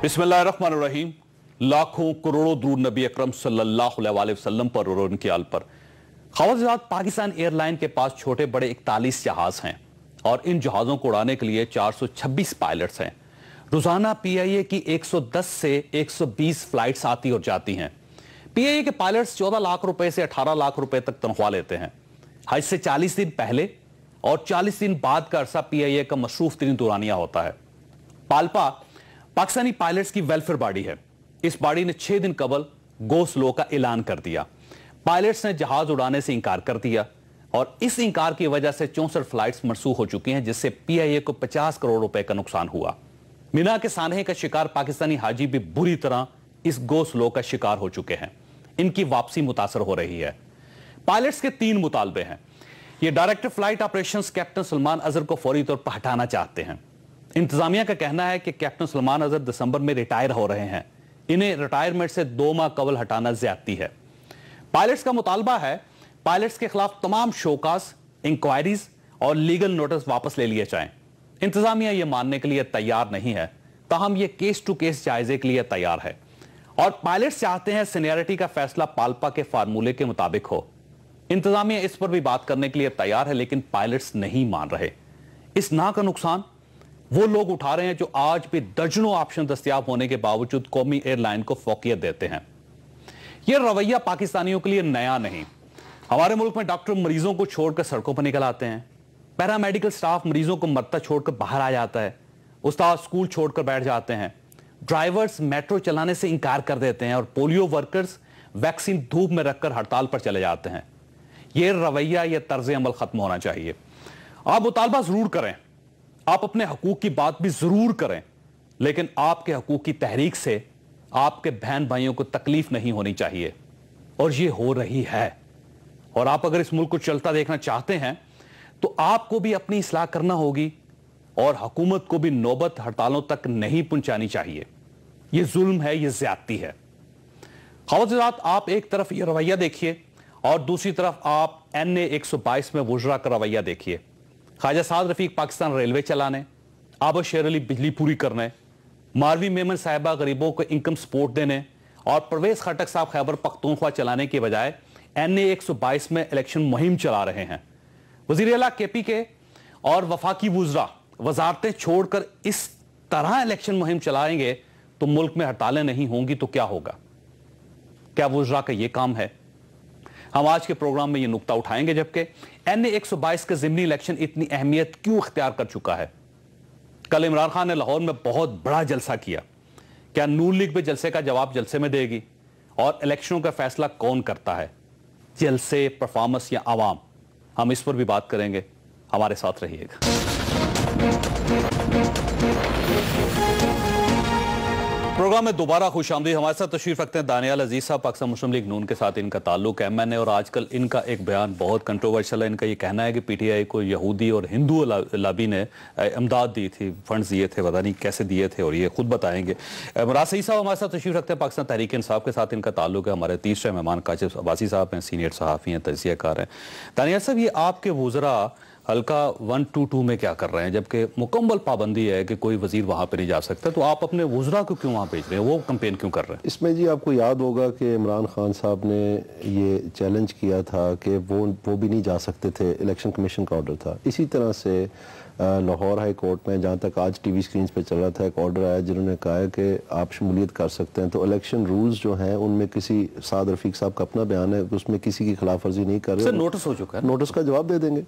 बिस्मिल्लाहिर्रहमानिर्रहीम। लाखों करोड़ों दूर नबी अकरम सल्लल्लाहु अलैहि वसल्लम पर और उनकी आल पर। खवाजात पाकिस्तान एयरलाइन के पास छोटे बड़े 41 जहाज हैं और इन जहाजों को उड़ाने के लिए 426 पायलट्स हैं। रोजाना पीआईए की 110 से 120 फ्लाइट्स आती और जाती हैं। पीआईए के पायलट्स 14 लाख रुपए से 18 लाख रुपए तक तनख्वाह लेते हैं। हज से 40 दिन पहले और 40 दिन बाद का अरसा पीआईए का मसरूफ तरीन दौरानिया होता है। पाल्पा पाकिस्तानी पायलट्स की वेलफेयर बॉडी है। इस बॉडी ने 6 दिन कबल गो स्लो का ऐलान कर दिया। पायलट्स ने जहाज उड़ाने से इंकार कर दिया और इस इंकार की वजह से 64 फ्लाइट्स मनसूख हो चुकी हैं, जिससे पीआईए को 50 करोड़ रुपए का नुकसान हुआ। मीना के सानहे का शिकार पाकिस्तानी हाजी भी बुरी तरह इस गो स्लो का शिकार हो चुके हैं। इनकी वापसी मुतासर हो रही है। पायलट्स के 3 मुतालबे हैं। ये director flight operations captain Salman Azhar को फौरी तौर पर हटाना चाहते हैं। इंतजामिया का कहना है कि कैप्टन सलमान अजहर दिसंबर में रिटायर हो रहे हैं। इन्हें रिटायरमेंट से 2 माह कबल हटाना ज्यादती है। पायलट्स का मुतालबा है पायलट्स के खिलाफ तमाम शोकास, इंक्वायरीज और लीगल नोटिस वापस ले लिए जाएं। इंतजामिया यह मानने के लिए तैयार नहीं है, ताहम यह केस टू केस जायजे के लिए तैयार है और पायलट्स चाहते हैं सीनियरिटी का फैसला पाल्पा के फार्मूले के मुताबिक हो। इंतजामिया इस पर भी बात करने के लिए तैयार है, लेकिन पायलट्स नहीं मान रहे। इस ना का नुकसान वो लोग उठा रहे हैं जो आज भी दर्जनों ऑप्शन दस्तयाब होने के बावजूद कौमी एयरलाइन को फौकियत देते हैं। यह रवैया पाकिस्तानियों के लिए नया नहीं। हमारे मुल्क में डॉक्टर मरीजों को छोड़कर सड़कों पर निकल आते हैं। पैरामेडिकल स्टाफ मरीजों को मरता छोड़कर बाहर आ जाता है। उस्ताद स्कूल छोड़कर बैठ जाते हैं। ड्राइवर्स मेट्रो चलाने से इंकार कर देते हैं और पोलियो वर्कर्स वैक्सीन धूप में रखकर हड़ताल पर चले जाते हैं। यह रवैया, यह तर्ज अमल खत्म होना चाहिए। आप मुतालबा जरूर करें, आप अपने हकूक की बात भी जरूर करें, लेकिन आपके हकूक की तहरीक से आपके बहन भाइयों को तकलीफ नहीं होनी चाहिए और ये हो रही है। और आप अगर इस मुल्क को चलता देखना चाहते हैं तो आपको भी अपनी इस्लाह करना होगी और हुकूमत को भी नौबत हड़तालों तक नहीं पहुंचानी चाहिए। यह जुल्म है, यह ज्यादती है। खवाजात, आप एक तरफ यह रवैया देखिए और दूसरी तरफ आप NA 122 में वुज़रा का रवैया देखिए। ख्वाजा साद रफीक पाकिस्तान रेलवे चलाने, आबा शेर अली बिजली पूरी करने, मारवी मेमन साहिबा गरीबों को इनकम सपोर्ट देने और परवेज खटक साहब खैबर पख्तूनख्वा चलाने के बजाय NA 122 में इलेक्शन मुहिम चला रहे हैं। वजीर आला KP के और वफाकी वुज़रा वजारतें छोड़कर इस तरह इलेक्शन मुहिम चलाएंगे तो मुल्क में हड़तालें नहीं होंगी तो क्या होगा? क्या वुज़रा का यह काम है? हम आज के प्रोग्राम में यह नुक्ता उठाएंगे, जबकि NA 122 का ज़िमनी इलेक्शन इतनी अहमियत क्यों इख्तियार कर चुका है। कल इमरान खान ने लाहौर में बहुत बड़ा जलसा किया। क्या नून लीग भी जलसे का जवाब जलसे में देगी? और इलेक्शनों का फैसला कौन करता है, जलसे, परफॉर्मेंस या आवाम? हम इस पर भी बात करेंगे। हमारे साथ रहिएगा। प्रोग्राम में दोबारा खुशामदीद। हमारे साथ तशरीफ रखते हैं दानियाल अजीज साहब, पाकिस्तान मुस्लिम लीग नून के साथ इनका ताल्लुक है। MNA और आजकल इनका एक बयान बहुत कंट्रोवर्शियल है। इनका ये कहना है कि PTI को यहूदी और हिंदू लॉबी ने इमदाद दी थी, फंड्स दिए थे, पता नहीं कैसे दिए थे और ये खुद बताएंगे। मुराद सईद साहब हमारे साथ तशरीफ रखते हैं, पाकिस्तान तहरीक इंसाफ के साथ इनका ताल्लुक है। हमारे तीसरे मेहमान काशिफ अब्बासी साहब हैं, सीनियर सहाफ़ी हैं, तजियाकार हैं। दानियाल साहब, ये आपके वुज़रा हल्का 122 में क्या कर रहे हैं, जबकि मुकम्मल पाबंदी है कि कोई वजीर वहां पे नहीं जा सकता, तो आप अपने वुज़रा को क्यों वहां भेज रहे हैं? वो कैंपेन क्यों कर रहे हैं? इसमें जी आपको याद होगा कि इमरान खान साहब ने ये चैलेंज किया था कि वो भी नहीं जा सकते थे, इलेक्शन कमीशन का ऑर्डर था। इसी तरह से लाहौर हाई कोर्ट में, जहाँ तक आज TV स्क्रीन पे चल रहा था, एक ऑर्डर आया जिन्होंने कहा है कि आप शमूलियत कर सकते हैं। तो इलेक्शन रूल्स जो हैं उनमें किसी साद रफीक साहब का अपना बयान है, उसमें किसी की खिलाफ वर्जी नहीं कर रहे। नोटिस हो चुका है, नोटिस का जवाब दे देंगे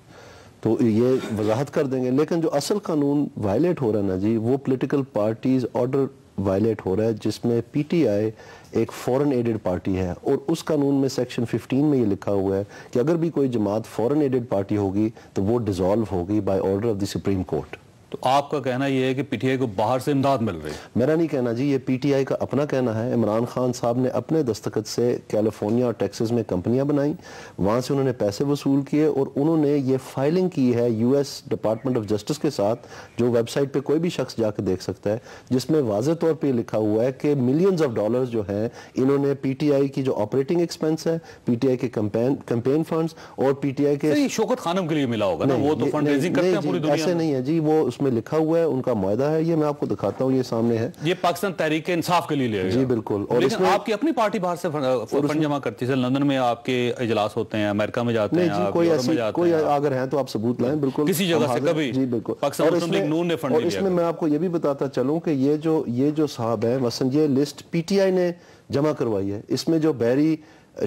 तो ये वजाहत कर देंगे। लेकिन जो असल कानून वायलेट हो रहा है ना जी, वो पॉलिटिकल पार्टीज ऑर्डर वायलेट हो रहा है, जिसमें PTI एक फॉरेन एडेड पार्टी है और उस कानून में सेक्शन 15 में ये लिखा हुआ है कि अगर भी कोई जमात फॉरेन एडेड पार्टी होगी तो वो डिसॉल्व होगी by order of the Supreme Court. तो आपका कहना यह है कि PTI को बाहर से इमदाद मिल रही है? मेरा नहीं कहना जी, ये PTI का अपना कहना है। इमरान खान साहब ने अपने दस्तखत से कैलिफोर्निया और टेक्सास में कंपनियां बनाई, वहाँ से उन्होंने पैसे वसूल किए और उन्होंने ये फाइलिंग की है US डिपार्टमेंट ऑफ जस्टिस के साथ, जो वेबसाइट पे कोई भी शख्स जाकर देख सकता है, जिसमें वाज़ेह तौर पर लिखा हुआ है कि मिलियंस ऑफ डॉलर्स जो हैं इन्होंने PTI की जो ऑपरेटिंग एक्सपेंस है, PTI के कैंपेन फंड्स और PTI के शौकत खानम के लिए मिला होगा ना, वो तो फंड रेजिंग करते हैं पूरी दुनिया में। ऐसे नहीं है जी, वो اس میں لکھا ہوا ہے, ان کا معاہدہ ہے, یہ میں آپ کو دکھاتا ہوں, یہ سامنے ہے. یہ پاکستان تحریک انصاف کے لیے لیا گیا. جی بالکل. اور لیکن آپ کی اپنی پارٹی باہر سے فنڈ جمع کرتی ہے, لندن میں آپ کے اجلاس ہوتے ہیں, امریکہ میں جاتے ہیں, آپ یورپ میں جاتے ہیں, اگر ہیں تو آپ ثبوت لائیں. بالکل کسی جگہ سے کبھی جی بالکل. پاکستان مسلم لیگ نون نے فنڈ اور نہیں اس دیا. میں میں آپ کو یہ بھی بتاتا چلوں کہ یہ جو صاحب ہیں, مثلا یہ لسٹ پی ٹی آئی نے جمع کروائی ہے. اس میں جو بیری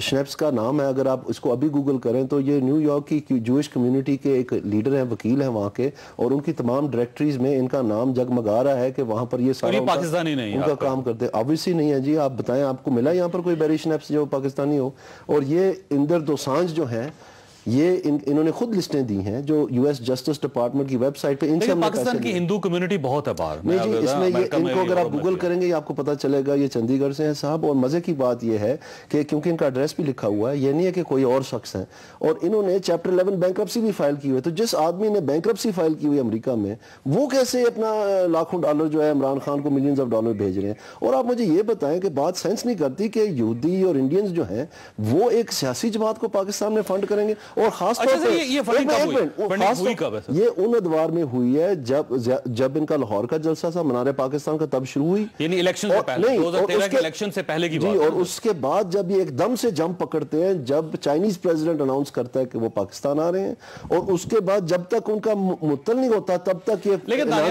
شنیپس کا نام ہے, اگر آپ اس کو ابھی گوگل کریں تو یہ نیو یارک کی جوئش کمیونٹی کے ایک لیڈر ہیں, وکیل ہیں وہاں کے, اور ان کی تمام ڈائریکٹریز میں ان کا نام جگمگا رہا ہے کہ وہاں پر یہ سارا پاکستانی نہیں ان کا کام کرتے ہیں. آبویسلی نہیں ہے جی. آپ بتائیں, آپ کو ملا یہاں پر کوئی بیری شنیپس جو پاکستانی ہو؟ اور یہ اندر دوسانج جو ہیں, یہ انہوں نے خود لسٹیں دی ہیں جو یو ایس جسٹس ڈپارٹمنٹ کی ویب سائٹ پہ. ان سے پاکستان کی ہندو کمیونٹی بہت ہے باہر. نہیں جی, اس میں یہ ان کو اگر آپ گوگل کریں گے یہ آپ کو پتا چلے گا یہ چندی گڑھ سے ہیں صاحب. اور مزے کی بات یہ ہے کہ کیونکہ ان کا ایڈریس بھی لکھا ہوا ہے, یہ نہیں ہے کہ کوئی اور شخص ہیں, اور انہوں نے چیپٹر 11 بینکرپسی بھی فائل کی ہوئی ہے. تو جس آدمی نے بینکرپسی فائل کی ہوئی امریکہ میں, وہ کیسے اپنا لاکھوں ڈالر جو ہے عمران خان کو ملینز آف ڈالر بھیج رہے ہیں؟ اور آپ مجھے یہ بتائیں کہ بات سینس نہیں کرتی کہ یہودی اور انڈینز جو ہیں وہ ایک سیاسی جماعت کو پاکستان میں فنڈ کریں گے. اور خاص طور پر یہ ان ادوار میں ہوئی ہے جب ان کا لاہور کا جلسہ تھا, منار پاکستان کا, تب شروع ہوئی, یعنی الیکشن سے پہلے 2013 کے الیکشن سے پہلے کی بات. اور اس کے بعد جب یہ ایک دم سے جمپ پکڑتے ہیں, جب چائنیز پریزیڈنٹ اناؤنس کرتا ہے کہ وہ پاکستان آ رہے ہیں, اور اس کے بعد جب تک ان کا مطلع نہیں ہوتا تب تک یہ لیکن اور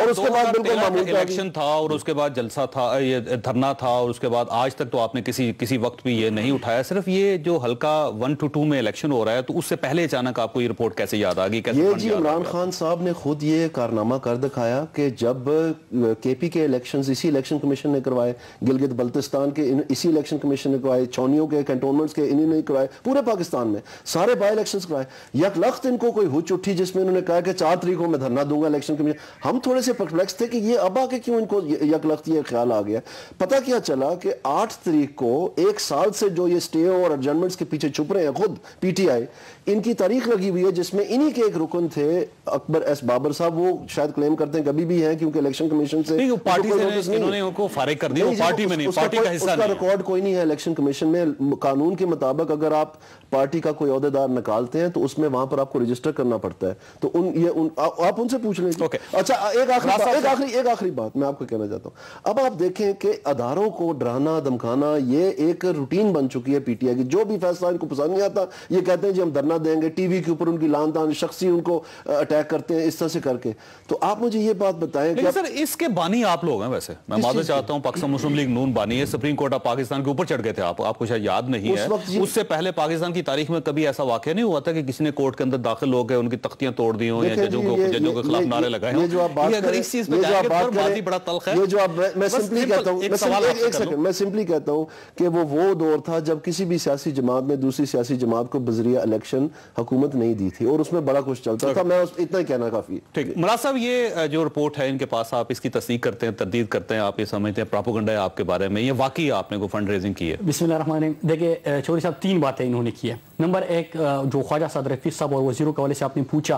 اس کے بعد بالکل الیکشن تھا, اور اس کے بعد جلسہ تھا, یہ دھرنا تھا, اور اس کے بعد آج تک تو آپ نے کسی وقت بھی یہ نہیں اٹھایا. صرف یہ جو ہلکا 1-2 میں الیکشن ہو رہا ہے, تو اس سے پہلے اچانک آپ کو یہ رپورٹ کیسے یاد آ گئی؟ یہ جی عمران خان صاحب نے خود یہ کارنامہ کر دکھایا کہ جب کے پی کے الیکشنز اسی الیکشن کمیشن نے کروائے, گلگت بلتستان کے اسی الیکشن کمیشن نے کروائے, چونیوں کے کنٹونمنٹس کے انہی نے کروائے, پورے پاکستان میں سارے بائی الیکشنز کروائے. یک لخت ان کو کوئی ہوچ اٹھی جس میں انہوں نے کہا کہ 4 تاریخ کو میں دھرنا دوں گا الیکشن کمیشن. ہم تھوڑے سے پرپلیکس تھے کہ یہ اب آ کے کیوں ان کو یک لخت یہ خیال آ گیا. پتہ کیا چلا کہ 8 تاریخ کو 1 سال سے جو یہ سٹے اور ایڈجسٹمنٹس کے پیچھے چھپ رہے ہیں خود پی ٹی آئی, ان کی تاریخ لگی ہوئی ہے جس میں انہی کے ایک رکن تھے اکبر ایس بابر صاحب. وہ شاید کلیم کرتے ہیں کبھی بھی ہیں کیونکہ الیکشن کمیشن سے پارٹی سے انہوں نے ان کو فارغ کر دیا, وہ پارٹی میں نہیں, پارٹی کا حصہ نہیں, اس کا ریکارڈ کوئی نہیں ہے الیکشن کمیشن میں. قانون کے مطابق اگر آپ پارٹی کا کوئی عہدیدار نکالتے ہیں تو اس میں وہاں پر آپ کو رجسٹر کرنا پڑتا ہے. تو آپ ان سے پوچھ لیں. اچھا ایک آخری بات میں آپ کو کہنا چاہتا ہوں. اب آپ دیکھیں کہ اداروں کو ڈرانا دھمکانا یہ ایک روٹین بن چکی ہے پی ٹی آئی کی. جو بھی فیصلہ ان کو پسند نہیں آتا یہ کہتے ہیں جی ہم دھرنا دیں گے, ٹی وی کے اوپر ان کی لان تان شخصی ان کو اٹیک کرتے ہیں اس طرح سے کر کے. تو آپ مجھے یہ بات بتائیں کہ سر اس کے بانی آپ لوگ ہیں. ویسے میں معذرت چاہتا ہوں, پاکستان مسلم لیگ نون بانی ہے, سپریم کورٹ آف پاکستان کے اوپر چڑھ گئے تھے آپ کو شاید یاد نہیں ہے. اس سے پہلے پاکستان کی تاریخ میں کبھی ایسا واقعہ نہیں ہوا تھا کہ کسی نے کورٹ کے اندر داخل ہو گئے, ان کی تختیاں توڑ دی ہوں, یا ججوں کے خلاف نعرے لگائے ہوں. یہ اگر اس چیز پہ جائیں گے پھر بات ہی بڑا تلخ ہے. میں سمپلی کہتا ہوں کہ وہ دور تھا جب کسی بھی سیاسی جماعت نے دوسری سیاسی جماعت کو بذریعہ الیکشن حکومت نہیں دی تھی, اور اس میں بڑا کچھ چلتا تھا. میں اتنا ہی کہنا کافی ہے. ٹھیک. مراد صاحب یہ جو رپورٹ ہے ان کے پاس, آپ اس کی تصدیق کرتے ہیں, تردید کرتے ہیں, آپ یہ سمجھتے ہیں پراپوگنڈا ہے آپ کے بارے میں, یہ واقعی آپ نے کوئی فنڈ ریزنگ کی ہے؟ بسم اللہ الرحمن الرحیم. دیکھیں چوری صاحب 3 باتیں انہوں نے کی ہے. نمبر 1 جو خواجہ سعد رفیق صاحب اور وزیروں کے حوالے سے آپ نے پوچھا,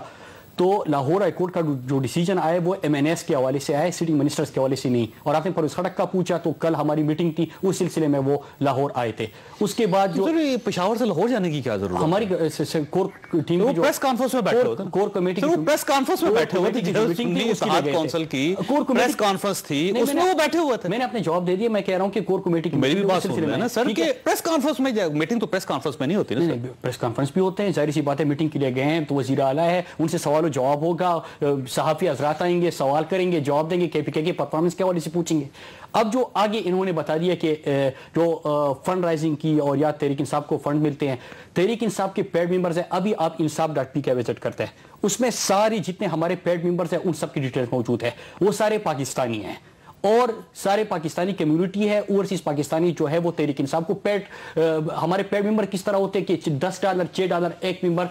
تو لاہور ہائی کورٹ کا جو ڈیسیجن آیا وہ ایم این ایس کے حوالے سے آیا, سٹنگ منسٹرز کے حوالے سے نہیں. اور آپ نے پرویز خٹک کا پوچھا تو کل ہماری میٹنگ تھی, اس سلسلے میں وہ لاہور آئے تھے. اس کے بعد جو پشاور سے لاہور جانے کی کیا ضرورت؟ ہماری کور ٹیم کی جو پریس کانفرنس میں بیٹھے ہوتے ہیں, کور کمیٹی کی پریس کانفرنس میں بیٹھے ہوئے تھے, اتحاد کونسل کی پریس کانفرنس تھی, اس میں وہ بیٹھے ہوئے تھے. میں نے اپنے جواب دے دیا. میں کہہ رہا ہوں کہ کور کمیٹی کی میری بھی بات سن رہے ہیں نا سر کہ پریس کانفرنس میں میٹنگ تو پریس کانفرنس میں نہیں ہوتی نا. پریس کانفرنس بھی ہوتے ہیں, ظاہر سی بات ہے. میٹنگ کے لیے گئے ہیں تو وزیر اعلیٰ ہے, ان سے سوال و جواب ہوگا, صحافی حضرات آئیں گے, سوال کریں گے, جواب دیں گے, کے پی کے کی پرفارمنس کے حوالے سے پوچھیں گے. اب جو آگے انہوں نے بتا دیا کہ جو فنڈ رائزنگ کی اور یا تحریک انصاف کو فنڈ ملتے ہیں, تحریک انصاف کے پیڈ ممبرز ہیں. ابھی آپ انصاف.pk کا وزٹ کرتے ہیں, اس میں ساری جتنے ہمارے پیڈ ممبرز ہیں ان سب کی ڈیٹیلز موجود ہے. وہ سارے پاکستانی ہیں اور سارے پاکستانی کمیونٹی ہے. اوورسیز پاکستانی جو ہے وہ تحریک انصاف کو ہمارے پیڈ ممبر کس طرح ہوتے ہیں کہ $10 $6 ایک ممبر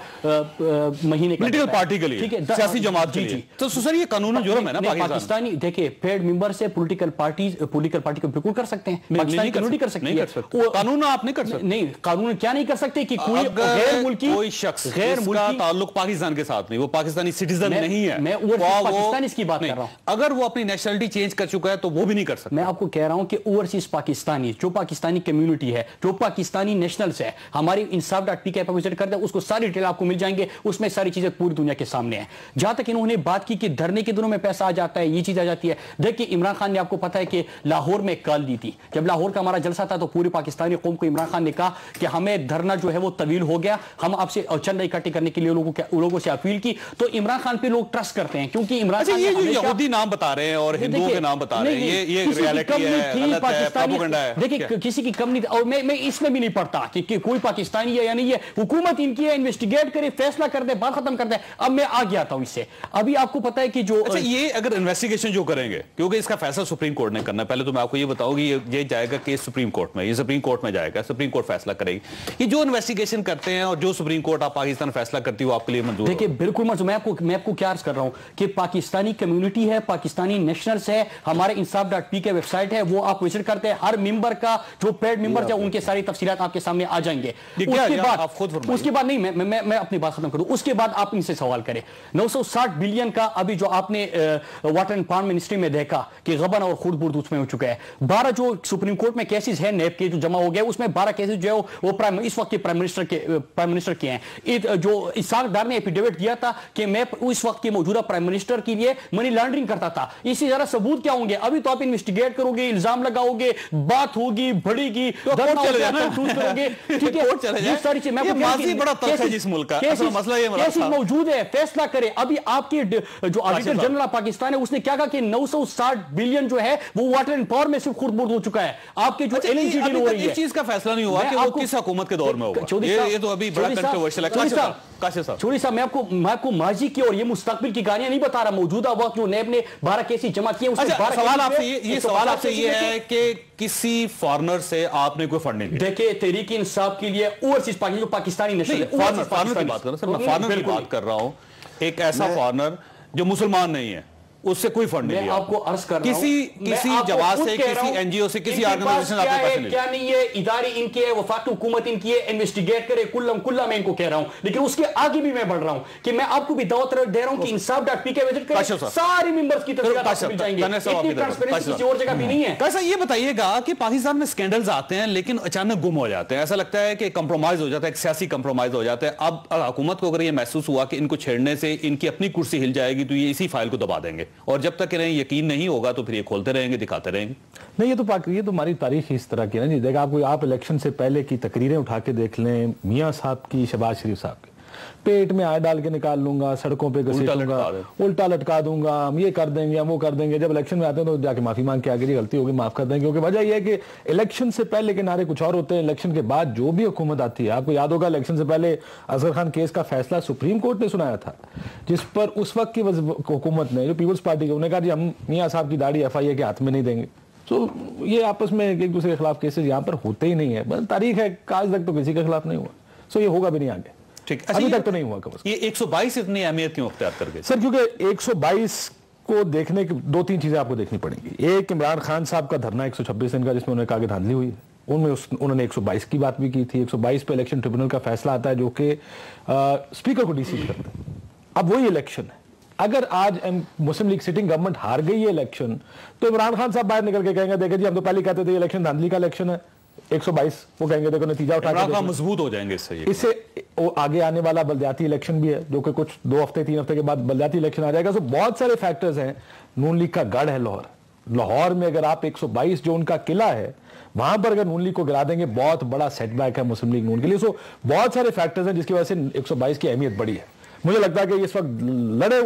مہینے کا پولیٹیکل پارٹی کے لیے, سیاسی جماعت کے لیے. تو سر یہ قانون جرم ہے نا پاکستانی. دیکھیں پیڈ ممبر سے پولیٹیکل پارٹی کو بالکل کر سکتے ہیں, پاکستانی کمیونٹی کر سکتی ہے. قانون آپ نہیں کر سکتے. نہیں, قانون کیا نہیں کر سکتے کہ کوئی غیر ملکی کوئی شخص غیر ملکی تعلق پاکستان کے ساتھ نہیں, وہ پاکستانی سٹیزن نہیں ہے, میں پاکستانی اس کی بات کر رہا ہوں. اگر وہ اپنی نیشنلٹی چینج کر چکا ہے तो वो भी नहीं कर सकते। मैं आपको कह रहा हूं कि ओवरसीज पाकिस्तानी, जो पाकिस्तानी कम्युनिटी है, जो पाकिस्तानी नेशनल्स है, हमारी insaf.pk पर विजिट कर दे, उसको सारी डिटेल आपको मिल जाएंगे, उसमें सारी चीजें पूरी दुनिया के सामने है। जहां तक इन्होंने बात की कि धरने के दिनों में पैसा आ जाता है, ये चीज आ जाती है, देखिए इमरान खान ने, आपको पता है कि लाहौर में कॉल दी थी, जब लाहौर का हमारा जलसा था तो पूरी पाकिस्तानी कौम को इमरान खान ने कहा कि हमें धरना जो है वो तवील हो गया, हम आपसे चंदा इकट्ठे करने के लिए लोगों से अपील की। तो इमरान खान पे लोग ट्रस्ट करते हैं, क्योंकि इमरान खान ये जो यहूदी नाम बता रहे हैं और हिंदुओं के नाम बता रहे हैं, ये रियलिटी है, गलत है, प्रोपेगेंडा है। देखिए किसी की कम नहीं, और मैं इसमें भी नहीं पढ़ता कि कोई पाकिस्तानी है या नहीं है, हुकूमत इनकी है, इन्वेस्टिगेट करे, फैसला कर दे, बात खत्म कर दे। अब मैं आ गया था इससे, अभी आपको पता है कि जो ये अगर इन्वेस्टिगेशन जो करेंगे, क्योंकि इसका फैसला सुप्रीम कोर्ट ने करना है, पहले तो मैं आपको ये बताऊं कि ये जाएगा केस सुप्रीम कोर्ट में, ये सुप्रीम कोर्ट में जाएगा, सुप्रीम कोर्ट फैसला करेगी। ये जो इन्वेस्टिगेशन करते हैं और जो सुप्रीम कोर्ट आप पाकिस्तान फैसला करती है वो आपके लिए मंजूर? देखिए बिल्कुल मंजूर। मैं आपको क्या अर्ज कर रहा हूं कि पाकिस्तानी कम्युनिटी है, पाकिस्तानी नेशनल्स है, हमारे insaf.pk वेबसाइट है, वो आप विजिट करते हैं, हर मेंबर का जो पेड मेंबर है उनके सारी तफसीलात आपके सामने आ जाएंगे। उसके बाद नहीं, मैं अपनी बात खत्म करूं, उसके बाद आप इनसे सवाल करें। 960 बिलियन का अभी जो आपने वाटर एंड पानी मिनिस्ट्री में देखा कि गबन और खुर्द बुर्द उसमें हो चुका है। 12 जो सुप्रीम कोर्ट में केसेस है नैब के जो जमा हो गए, उसमें 12 केसेस जो है वो इस वक्त के प्राइम मिनिस्टर के हैं। जो इसाक डार ने एफिडेविट दिया था कि मैं उस वक्त के मौजूदा प्राइम मिनिस्टर के लिए मनी लॉन्ड्रिंग करता था, इससे जरा सबूत क्या होंगे? अभी तो आप इन्वेस्टिगेट करोगे, इल्जाम लगाओगे, बात होगी, बढ़ेगी, करोगे, ठीक है, ये सारी चीजें मौजूद है, फैसला करे। अभी आपके जो ऑडिटर जनरल ऑफ पाकिस्तान है उसने क्या कहा कि 960 बिलियन जो है वो वाटर एंड पावर में सिर्फ खुर्द-बुर्द हो चुका है। आपके जो एलएनजी डील हो रही है, इस चीज का फैसला नहीं हुआ कि वो किस हुकूमत के दौर में होगा। ये तो अभी बड़ा कंट्रोवर्शियल है। चौधरी साहब, मैं आपको माजी की और ये मुस्तकबिल की कहानियां नहीं बता रहा। मौजूदा वक्त जो नैब ने 12 केसेस जमा किए, सवाल आपसे ये है कि किसी फॉरेनर से आपने कोई फंड नहीं लिया? देखिए, तहरीक इंसाफ के लिए ओवरसीज पाकिस्तानी नेशनल फॉरेनर की बात कर रहा हूं, मैं फॉरेनर की बात कर रहा हूं, एक ऐसा फॉरेनर जो मुसलमान नहीं है, उससे कोई फंड नहीं लिया। आपको अर्ज कर रहा हूं, किसी जमात से, किसी एनजीओ से, किसी ऑर्गेनाइजेशन से आपने पैसे नहीं लिए? क्या नहीं है, इदारे इनके है, वफाकी हुकूमत इनकी है, इन्वेस्टिगेट करे कुल्ला मैं इनको कह रहा हूं। लेकिन उसके आगे भी मैं बढ़ रहा हूं कि मैं आपको भी दावत दे रहा हूं कि insaf.pk विजिट करें, सारे मेंबर्स की तफसीलात मिल जाएंगे। इतनी ट्रांसपेरेंसी किसी और जगह भी नहीं है। कैसा ये बताइएगा कि पाकिस्तान में स्कैंडल्स आते हैं लेकिन अचानक गुम हो जाते हैं, ऐसा लगता है कि कंप्रोमाइज हो जाता है, एक सियासी कंप्रोमाइज हो जाता है। अब हुकूमत को अगर ये महसूस हुआ कि इनको छेड़ने से इनकी अपनी कुर्सी हिल जाएगी तो ये इसी फाइल को दबा देंगे, और जब तक यकीन नहीं होगा तो फिर ये खोलते रहेंगे, दिखाते रहेंगे। नहीं, ये तो हमारी तारीख इस तरह की है ना जी। देखा, आप इलेक्शन से पहले की तकरीरें उठा के देख लें, मियां साहब की, शहबाज शरीफ साहब की, पेट में आय डाल के निकाल लूंगा, सड़कों पे घसीटूंगा, उल्टा लटका दूंगा, हम ये कर देंगे, हम वो कर देंगे। जब इलेक्शन में आते हैं तो जाके माफी मांग के आगे जी गलती होगी माफ कर देंगे, क्योंकि वजह यह है कि इलेक्शन से पहले के नारे कुछ और होते हैं, इलेक्शन के बाद जो भी हुकूमत आती है। आपको याद होगा इलेक्शन से पहले असगर खान केस का फैसला सुप्रीम कोर्ट ने सुनाया था, जिस पर उस वक्त की हुकूमत ने, जो पीपल्स पार्टी की, उन्होंने कहा जी हम मियां साहब की दाढ़ी FIA के हाथ में नहीं देंगे। तो ये आपस में एक दूसरे के खिलाफ केसेस यहाँ पर होते ही नहीं है, बस तारीख है, आज तक तो किसी के खिलाफ नहीं हुआ, सो ये होगा भी नहीं आगे। ठीक, अभी तक तो नहीं हुआ। कब ये 122 इतनी अहमियत क्यों अख्तियार कर गए सर? क्योंकि 122 को देखने की 2-3 चीजें आपको देखनी पड़ेंगी। एक, इमरान खान साहब का धरना 126 दिन का, जिसमें उन्होंने कहा कि धांधली हुई, उन्होंने 122 की बात भी की थी। 122 पे इलेक्शन ट्रिब्यूनल का फैसला आता है जो कि स्पीकर को डीसीट करता है। अब वही इलेक्शन है, अगर आज मुस्लिम लीग सिटिंग गवर्नमेंट हार गई है इलेक्शन, तो इमरान खान साहब बाहर निकल के कहेंगे देखिए जी हम तो पहले कहते थे इलेक्शन धांधली का इलेक्शन है, 122 वो कहेंगे देखो नतीजा उठा के मजबूत हो जाएंगे इससे वो आगे आने वाला बलदियाती इलेक्शन भी है जो कि कुछ 2 हफ्ते 3 हफ्ते के बाद बलदियाती इलेक्शन आ जाएगा। तो बहुत सारे फैक्टर्स हैं। नून लीग का गढ़ है लाहौर में, अगर आप 122 जो उनका किला है वहां पर अगर नून लीग को गिरा देंगे, बहुत बड़ा सेटबैक है मुस्लिम लीग नून के लिए। सो बहुत सारे फैक्टर्स हैं जिसकी वजह से 122 की अहमियत बड़ी है। मुझे लगता है कि इस वक्त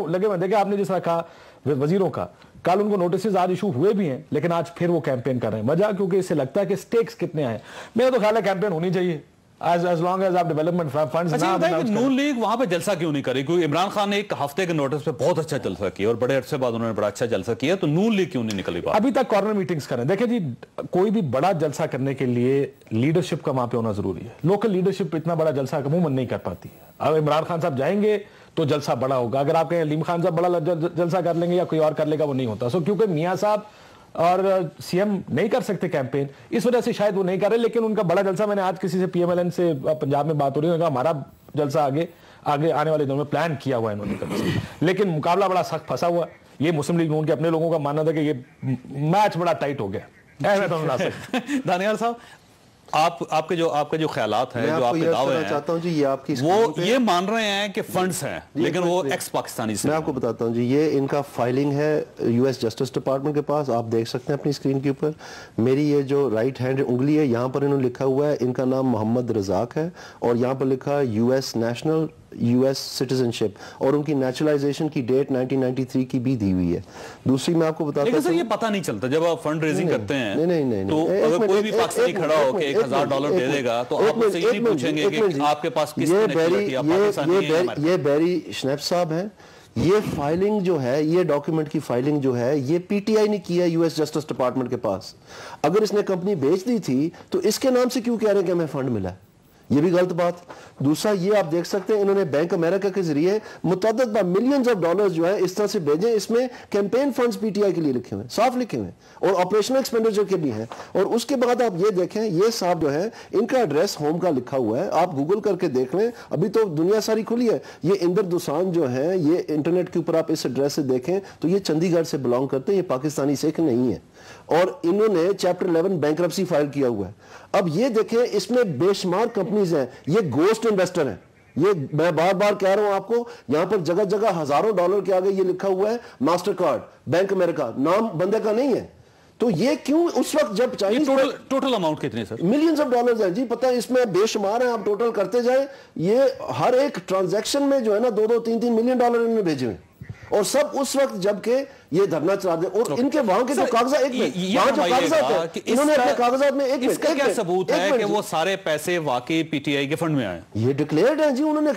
लगे हुए, देखिए आपने जिस तरह कहा वजीरों का, कल उनको नोटिस आज इशू हुए भी हैं, लेकिन आज फिर वो कैंपेन कर रहे हैं। वजह क्योंकि इससे लगता है कि स्टेक्स कितने आए। मेरा तो ख्याल है कैंपेन होनी चाहिए as long as आप डेवलपमेंट फंड्स ना। नून लीग वहां पे जलसा क्यों नहीं करे? क्योंकि इमरान खान ने 1 हफ्ते के नोटिस पे बहुत अच्छा जलसा किया और बड़े अरसे बाद उन्होंने बड़ा अच्छा जलसा किया, तो नून लीग क्यों नहीं निकली बात? अभी तक कॉर्नर मीटिंग्स करें। देखिए जी, कोई भी बड़ा जलसा करने के लिए लीडरशिप का वहां पे होना जरूरी है। लोकल लीडरशिप इतना बड़ा जलसा अमूमन नहीं कर पाती। अब इमरान खान साहब जाएंगे तो जलसा बड़ा होगा, अगर आप कहें अलीम खान साहब बड़ा जलसा कर लेंगे या कोई और कर लेगा, वो नहीं होता। सो क्योंकि मियां साहब और सीएम नहीं कर सकते कैंपेन, इस वजह से शायद वो नहीं कर रहे। लेकिन उनका बड़ा जलसा, मैंने आज किसी से PMLN से पंजाब में बात हो रही है, हमारा जलसा आगे आने वाले दिनों में प्लान किया हुआ है इन्होंने, लेकिन मुकाबला बड़ा सख्त फंसा हुआ। یہ مسلم لیگ نون کے اپنے لوگوں کا ماننا تھا کہ یہ میچ بڑا ٹائٹ ہو گیا. دانیال صاحب آپ کے جو خیالات ہیں, جو آپ کے دعوے ہیں, وہ یہ مان رہے ہیں کہ فنڈز ہیں لیکن وہ ایکس پاکستانی سے. میں آپ کو بتاتا ہوں جی, یہ ان کا فائلنگ ہے یو ایس جسٹس ڈپارٹمنٹ کے پاس, آپ دیکھ سکتے ہیں اپنی اسکرین کے اوپر. میری یہ جو رائٹ ہینڈ انگلی ہے, یہاں پر انہوں نے لکھا ہوا ہے, ان کا نام محمد رزاق ہے, اور یہاں پر لکھا U S national U S citizenship, اور ان کی نیچرلائزیشن کی ڈیٹ 1993 کی بھی دی ہوئی ہے. دوسری میں آپ کو بتاتا ہوں, لیکن سر یہ پتہ نہیں چلتا جب آپ فنڈ ریزنگ کرتے ہیں تو اگر کوئی بھی پاکستانی کھڑا ہو کہ $1000 دے دے گا تو آپ سے یہ نہیں پوچھیں گے کہ آپ کے پاس کس کنیکٹیوٹی ہے, پاکستانی ہے. یہ بیری شنیپ صاحب ہیں, یہ فائلنگ جو ہے, یہ ڈاکیومنٹ کی فائلنگ جو ہے, یہ پی ٹی آئی نے کیا یو ایس جسٹس ڈپارٹمنٹ کے پاس. اگر اس نے کمپنی بیچ دی تھی تو اس کے نام سے کیوں کہہ رہے ہیں کہ ہمیں فنڈ ملا ہے؟ یہ بھی غلط بات. دوسرا یہ آپ دیکھ سکتے ہیں, انہوں نے بینک امریکہ کے ذریعے متعدد ملینز آف ڈالرز جو ہے اس طرح سے بھیجے, اس میں campaign funds P T I کے لیے لکھے ہوئے, صاف لکھے ہوئے, اور آپریشنل ایکسپینڈیچر کے بھی ہیں. اور اس کے بعد آپ یہ دیکھیں, یہ صاحب جو ہے ان کا ایڈریس ہوم کا لکھا ہوا ہے, آپ گوگل کر کے دیکھ لیں, ابھی تو دنیا ساری کھلی ہے. یہ اندر دوسان جو ہے, یہ انٹرنیٹ کے اوپر آپ اس ایڈریس سے دیکھیں تو یہ چندی گڑھ سے بلانگ کرتے ہیں, یہ پاکستانی سکھ نہیں ہے, اور انہوں نے چیپٹر 11 بینکرپسی فائل کیا ہوا ہے. اب یہ دیکھیں اس میں بے شمار کمپنیز ہیں, یہ گوسٹ انویسٹر ہیں. یہ میں بار بار کہہ رہا ہوں آپ کو, یہاں پر جگہ جگہ ہزاروں ڈالر کے آگے یہ لکھا ہوا ہے ماسٹر کارڈ, بینک امریکہ, نام بندے کا نہیں ہے. تو یہ کیوں اس وقت جب چائنیز ٹوٹل اماؤنٹ کتنے سر؟ ملینز آف ڈالرز ہیں جی, پتہ ہے اس میں بے شمار ہیں, آپ ٹوٹل کرتے جائیں. یہ ہر ایک ٹرانزیکشن میں جو ہے نا $2-3 ملین انہوں نے بھیجے ہوئے, اور سب اس وقت جب کہ یہ دھرنا چلا دے. اور ان کے وہاں کے جو کاغذات, ایک منٹ, وہاں جو کاغذات ہیں انہوں نے اپنے کاغذات میں, ایک اس کا کیا ثبوت ہے کہ وہ سارے پیسے واقعی پی ٹی آئی کے فنڈ میں آئے؟ یہ ڈکلیئرڈ ہیں جی, انہوں نے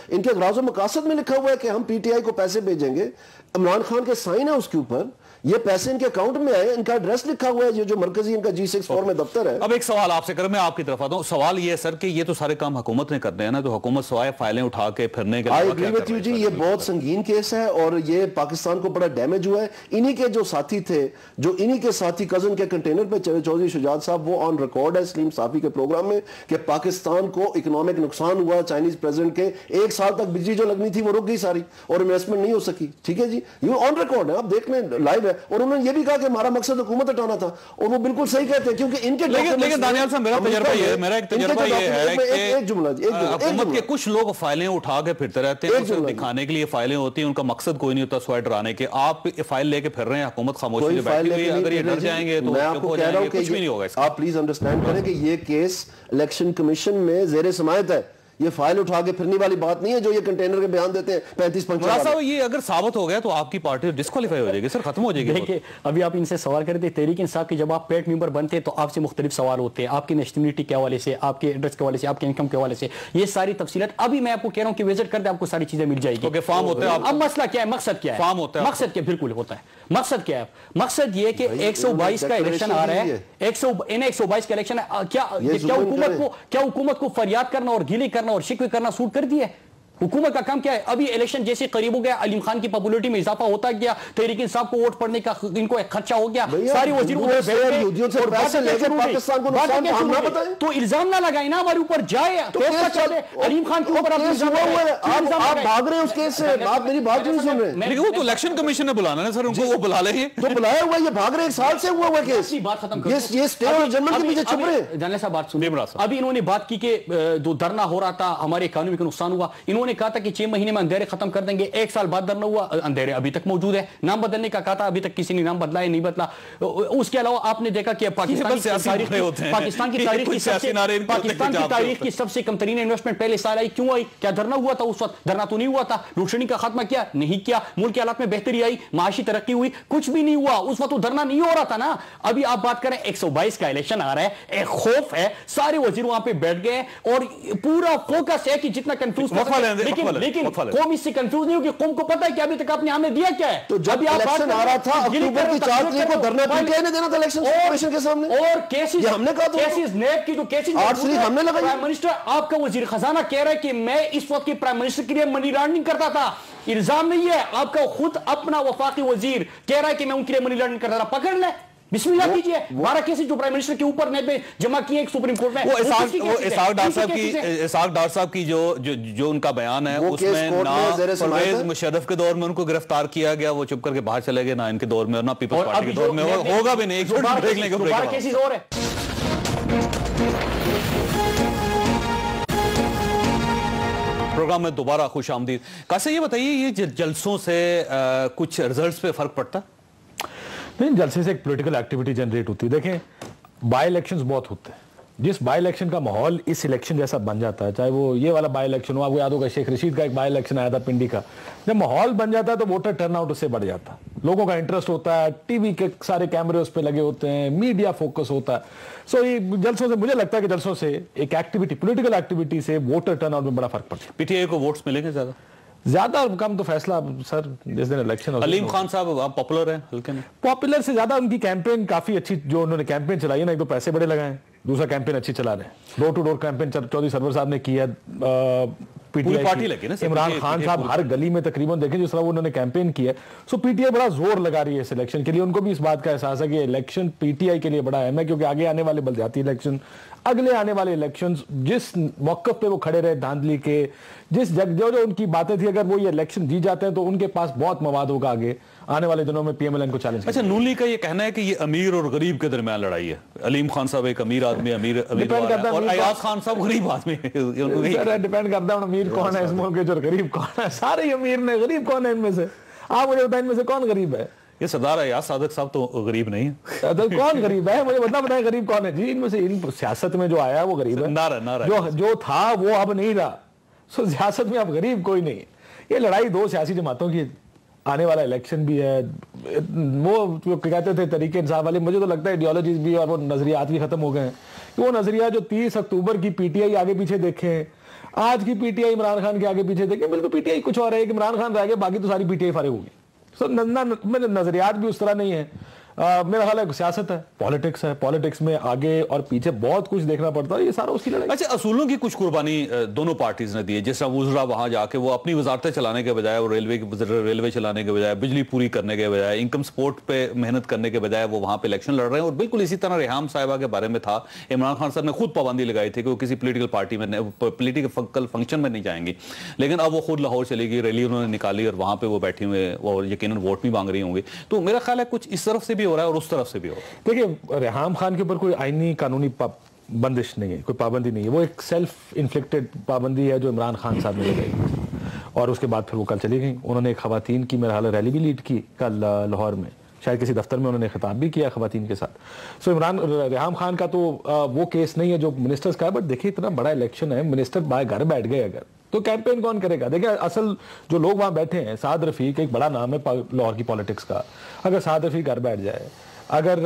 ان کے اغراض و مقاصد میں لکھا ہوا ہے کہ ہم پی ٹی آئی کو پیسے بھیجیں گے, عمران خان کے سائن ہے اس کے اوپر, یہ پیسے ان کے اکاؤنٹ میں آئے, ان کا ایڈریس لکھا ہوا ہے, یہ جو مرکزی ان کا G64 میں دفتر ہے. اب ایک سوال آپ سے کریں, میں آپ کی طرف آتا ہوں. سوال یہ ہے سر کہ یہ تو سارے کام حکومت نے کرنے ہیں نا, تو حکومت سوائے فائلیں اٹھا کے پھرنے کے I agree with you جی, یہ بہت سنگین کیس ہے, اور یہ پاکستان کو بڑا ڈیمیج ہوا ہے. انہی کے جو ساتھی تھے, جو انہی کے ساتھی کزن کے کنٹینر پہ چودھری شجاعت صاحب, وہ آن ریکارڈ ہے سلیم صافی کے پروگرام میں, کہ پاکستان کو اکنامک نقصان ہوا چائنیز پریزیڈنٹ کے, 1 سال تک بجلی جو لگنی تھی وہ رک گئی ساری, اور انویسٹمنٹ نہیں ہو سکی. ٹھیک ہے جی, یہ آن ریکارڈ ہے, آپ دیکھ لیں, لائیو ہے. اور انہوں نے یہ بھی کہا کہ ہمارا مقصد حکومت ہٹانا تھا, اور وہ بالکل صحیح کہتے ہیں, کیونکہ ان کے لیکن دانیال صاحب میرا ایک تجربہ یہ ہے کہ حکومت کے کچھ لوگ فائلیں اٹھا کے پھرتے رہتے ہیں, اسے دکھانے کے لیے فائلیں ہوتی ہیں, ان کا مقصد کوئی نہیں ہوتا سوائے ڈرانے کے. آپ فائل لے کے پھر رہے ہیں, حکومت خاموشی سے بیٹھی ہوئی ہے, اگر یہ ڈر جائیں گے تو کچھ بھی نہیں ہوگا. آپ پلیز انڈرسٹینڈ کریں کہ یہ کیس الیکشن کمیشن میں زیر سماعت ہے, یہ فائل اٹھا کے پھرنے والی بات نہیں ہے جو یہ کنٹینر کے بیان دیتے ہیں 35-50. مراد صاحب یہ اگر ثابت ہو گیا تو آپ کی پارٹی ڈسکوالیفائی ہو جائے گی سر, ختم ہو جائے گی. دیکھیں ابھی آپ ان سے سوال کرتے ہیں, تحریک انصاف کے جب آپ پیٹ ممبر بنتے ہیں تو آپ سے مختلف سوال ہوتے ہیں, آپ کی نیشنلٹی کے حوالے سے, آپ کے ایڈریس کے حوالے سے, آپ کے انکم کے حوالے سے, یہ ساری تفصیلات ابھی میں آپ کو کہہ رہا ہوں کہ وزٹ کر دیں, آپ کو ساری چیزیں مل جائے گی. فارم ہوتا ہے. اب مسئلہ کیا ہے, مقصد کیا ہے, فارم ہوتا ہے, مقصد کیا بالکل ہوتا ہے, مقصد کیا ہے, مقصد یہ کہ 122 کا الیکشن آ رہا ہے, 122 کا الیکشن ہے, کیا حکومت کو فریاد کرنا اور گیلی کرنا اور شکوے کرنا سوٹ کر دیا ہے؟ حکومت کا کام کیا ہے؟ ابھی الیکشن جیسے قریب ہو گیا, علیم خان کی پاپولیٹی میں اضافہ ہوتا گیا, تحریک انصاف کو ووٹ پڑنے کا ان کو ایک خدشہ ہو گیا, ساری وزیروں تو الزام نہ لگائیں نا ہمارے اوپر, جائے علیم خان کے اوپر آپ بھاگ رہے ہیں اس کیس سے, آپ میری بات نہیں سن رہے. وہ تو الیکشن کمیشن نے بلانا ہے سر, ان کو وہ بلا لیں گے, تو بلایا ہوا, یہ بھاگ رہے 1 سال سے ہوا ہوا کیس, بات ختم کر, یہ اسٹے اور جنرل کے پیچھے چھپ رہے ہیں. جنرل صاحب بات سنیے, ابھی انہوں نے بات کی کہ جو دھرنا ہو رہا تھا ہمارے اکانومی کو نقصان ہوا, انہوں نے کہا تھا کہ 6 مہینے میں اندھیرے ختم کر دیں گے, 1 سال بعد دھرنا ہوا, اندھیرے ابھی تک موجود ہے. نام بدلنے کا کہا تھا, ابھی تک کسی نے نام بدلا ہے, نہیں بدلا. اس کے علاوہ آپ نے دیکھا کہ پاکستان کی تاریخ کی سب سے کم ترین انویسٹمنٹ پہلے سال آئی, کیوں آئی؟ کیا دھرنا ہوا تھا اس وقت؟ دھرنا تو نہیں ہوا تھا. روشنی کا خاتمہ کیا؟ نہیں کیا. ملک کے حالات میں بہتری آئی, معاشی ترقی ہوئی, کچھ بھی نہیں ہوا. اس وقت تو دھرنا نہیں ہو رہا تھا نا. ابھی آپ بات کریں 122 کا الیکشن آ رہا ہے, ایک خوف ہے, سارے وزیر وہاں پہ بیٹھ گئے اور پورا فوکس ہے کہ جتنا کنفیوز, لیکن قوم اس سے کنفیوز نہیں ہوگی. قوم کو پتا ہے کہ ابھی تک آپ نے ہمیں دیا کیا ہے. تو جب الیکشن آ رہا تھا اکتوبر کی 4 تاریخ کو دھرنا پی ٹی آئی نے دینا تھا الیکشن کمیشن کے سامنے, اور کیسز ہم نے کہا تو کیسز نیب کی جو کیسز ہم نے لگائی. پرائم منسٹر آپ کا وزیر خزانہ کہہ رہا ہے کہ میں اس وقت کے پرائم منسٹر کے لیے منی لانڈرنگ کرتا تھا. الزام نہیں ہے, آپ کا خود اپنا وفاقی وزیر کہہ رہا ہے کہ میں ان کے لیے منی لانڈرنگ کرتا تھا. پکڑ لیں, بسم اللہ کیجئے 12 کیسز جو پرائم منسٹر کے اوپر نے جمع کیے ایک سپریم کورٹ میں. وہ اسحاق ڈار صاحب کی جو ان کا بیان ہے اس میں نہ پرویز مشرف کے دور میں ان کو گرفتار کیا گیا, وہ چپ کر کے باہر چلے گئے, نہ ان کے دور میں اور نہ پیپلز پارٹی کے دور میں ہوگا بھی نہیں. ایک چھوٹی بریک لیں گے. 12 کیسز اور ہیں. پروگرام میں دوبارہ خوش آمدید. کیسے یہ بتائیے یہ جلسوں سے کچھ ریزلٹس پہ فرق پڑتا ہے؟ نہیں, جلسے سے ایک پولیٹیکل ایکٹیویٹی جنریٹ ہوتی ہے. دیکھیں بائی الیکشنز بہت ہوتے ہیں, جس بائی الیکشن کا ماحول اس الیکشن جیسا بن جاتا ہے, چاہے وہ یہ والا بائی الیکشن ہو, آپ کو یاد ہوگا شیخ رشید کا ایک بائی الیکشن آیا تھا پنڈی کا, جب ماحول بن جاتا ہے تو ووٹر ٹرن آؤٹ اس سے بڑھ جاتا ہے, لوگوں کا انٹرسٹ ہوتا ہے, ٹی وی کے سارے کیمرے اس پہ لگے ہوتے ہیں, میڈیا فوکس ہوتا ہے. سو یہ جلسوں سے مجھے لگتا ہے کہ جلسوں سے ایک ایکٹیویٹی پولیٹیکل ایکٹیویٹی سے ووٹر ٹرن آؤٹ میں بڑا فرق پڑتا ہے. پی ٹی آئی کو ووٹس ملیں گے زیادہ اور کم تو فیصلہ سر جس دن الیکشن. علیم خان صاحب آپ پاپولر ہیں ہلکے میں؟ پاپولر سے زیادہ ان کی کیمپین کافی اچھی, جو انہوں نے کیمپین چلائی ہے نا, ایک تو پیسے بڑے لگائے ہیں, دوسرا کیمپین اچھی چلا رہے ہیں. ڈور ٹو ڈور کیمپین چودھری سرور صاحب نے کی ہے, P T I Imran Khan صاحب ہر گلی میں تقریباً دیکھیں جس طرح انہوں نے کیمپین کی ہے. سو پی ٹی آئی بڑا زور لگا رہی ہے اس الیکشن کے لیے. ان کو بھی اس بات کا احساس ہے کہ الیکشن پی ٹی آئی کے لیے بڑا اہم ہے, کیونکہ آگے آنے والے بلدیاتی الیکشن, اگلے آنے والے الیکشنز جس موقف پہ وہ کھڑے رہے دھاندلی کے, جس جو ان کی باتیں تھی, اگر وہ یہ الیکشن جی جاتے ہیں تو ان کے پاس بہت مواد ہوگا آگے آنے والے دنوں میں پی ایم ایل این کو چیلنج. اچھا, نون لیگ کا یہ کہنا ہے کہ یہ امیر اور غریب کے درمیان لڑائی ہے. علیم خان صاحب ایک امیر آدمی, اور ایاز خان صاحب غریب آدمی. ڈیپینڈ کرتا ہے امیر کون ہے اس ملک کے, جو غریب کون ہے. سارے امیر نے, غریب کون ہے ان میں سے؟ آپ مجھے بتائیں ان میں سے کون غریب ہے؟ یہ سردار ایاز صادق صاحب تو غریب نہیں ہے. کون غریب ہے مجھے بتائیں غریب کون ہے جی ان میں سے؟ سیاست میں جو آیا وہ غریب ہے, جو تھا وہ اب نہیں رہا. سو سیاست میں اب غریب کوئی نہیں. یہ لڑائی دو سیاسی جماعتوں کی, آنے والا الیکشن بھی ہے. وہ کہتے تھے تحریک انصاف والے, مجھے تو لگتا ہے ایڈیالوجیز بھی اور وہ نظریات بھی ختم ہو گئے ہیں. وہ نظریہ جو 30 اکتوبر کی پی ٹی آئی آگے پیچھے دیکھیں, آج کی P T I Imran Khan کے آگے پیچھے دیکھیں, بالکل پی ٹی آئی کچھ اور ہے کہ عمران خان رہ گئے, باقی تو ساری پی ٹی آئی فارغ ہوگی. میرے نظریات بھی اس طرح نہیں ہیں. میرا خیال ہے سیاست ہے, پالیٹکس ہے, پالیٹکس میں آگے اور پیچھے بہت کچھ دیکھنا پڑتا ہے. یہ سارا اس کی لڑائی. اچھا, اصولوں کی کچھ قربانی دونوں پارٹیز نے دی ہے. جس طرح وزراء وہاں جا کے وہ اپنی وزارتیں چلانے کے بجائے, وہ ریلوے چلانے کے بجائے, بجلی پوری کرنے کے بجائے, انکم سپورٹ پہ محنت کرنے کے بجائے وہ وہاں پہ الیکشن لڑ رہے ہیں. اور بالکل اسی طرح ریحام صاحبہ کے بارے میں تھا, عمران خان صاحب نے خود پابندی لگائی تھی کہ وہ کسی پولیٹیکل پارٹی میں, پولیٹیکل فنکشن میں نہیں جائیں گی. لیکن اب وہ خود لاہور چلی گئی, ریلی انہوں نے نکالی اور وہاں پہ وہ بیٹھی ہوئے اور یقیناً ووٹ بھی مانگ رہی ہوں گی. تو میرا خیال ہے کچھ اس طرف سے بھی ہو رہا ہے اور اس طرف سے بھی. دیکھیں ریحام خان کے اوپر کوئی آئینی قانونی بندش نہیں ہے, کوئی پابندی نہیں ہے. وہ ایک سیلف انفلکٹڈ پابندی ہے جو عمران خان صاحب نے لگائی, اور اس کے بعد پھر وہ کل چلی گئی. انہوں نے ایک خواتین کی میرا حال ریلی بھی لیڈ کی کل لاہور میں, شاید کسی دفتر میں انہوں نے خطاب بھی کیا خواتین کے ساتھ. سو ریحام خان کا تو وہ کیس نہیں ہے جو منسٹرز کا ہے. بٹ دیکھیں اتنا بڑا الیکشن ہے, منسٹر باہر گھر بیٹھ گئے اگر تو کیمپین کون کرے گا؟ دیکھیں اصل جو لوگ وہاں بیٹھے ہیں, سعد رفیق ایک بڑا نام ہے لاہور کی پالیٹکس کا. اگر سعد رفیق گھر بیٹھ جائے, اگر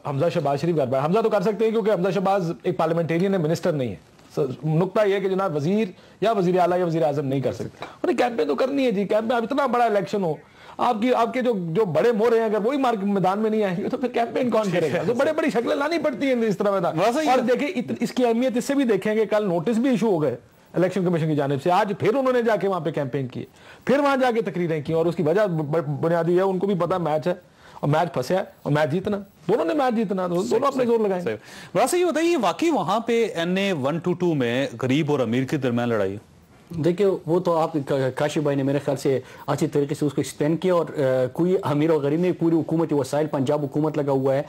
حمزہ شہباز شریف گھر بیٹھ, حمزہ تو کر سکتے ہیں کیونکہ حمزہ شہباز ایک پارلیمنٹیرین ہے, منسٹر نہیں ہے. نقطہ یہ ہے کہ جناب وزیر یا وزیر اعلیٰ یا وزیر اعظم نہیں کر سکتے. انہیں کیمپین تو کرنی ہے جی. کیمپین اب اتنا بڑا الیکشن ہو, آپ کے جو بڑے مورے ہیں اگر وہی میدان میں نہیں آئیں گے تو پھر کیمپین کون کرے گا؟ تو بڑی شکلیں لانی پڑتی ہیں اس طرح میدان. اور دیکھیں اس کی اہمیت اس سے بھی دیکھیں کہ کل نوٹس بھی ایشو ہو گئے الیکشن کمیشن کی جانب سے. آج پھر انہوں نے جا کے وہاں پہ کیمپین کی, پھر وہاں جا کے تقریریں کی, اور اس کی وجہ بنیادی ہے ان کو بھی پتا میچ ہے اور میچ پھنسیا ہے اور میچ جیتنا, دونوں نے میچ جیتنا, دونوں اپنے زور لگائیں. ویسے یہ بتائیے واقعی وہاں پہ NA 122 میں غریب اور امیر کے درمیان لڑائی ہے؟ دیکھیں وہ تو آپ کاشف بھائی نے میرے خیال سے اچھی طریقے سے اس کو ایکسپلین کیا. اور کوئی امیر اور غریب نہیں, پوری حکومتی وسائل, پنجاب حکومت لگا ہوا ہے,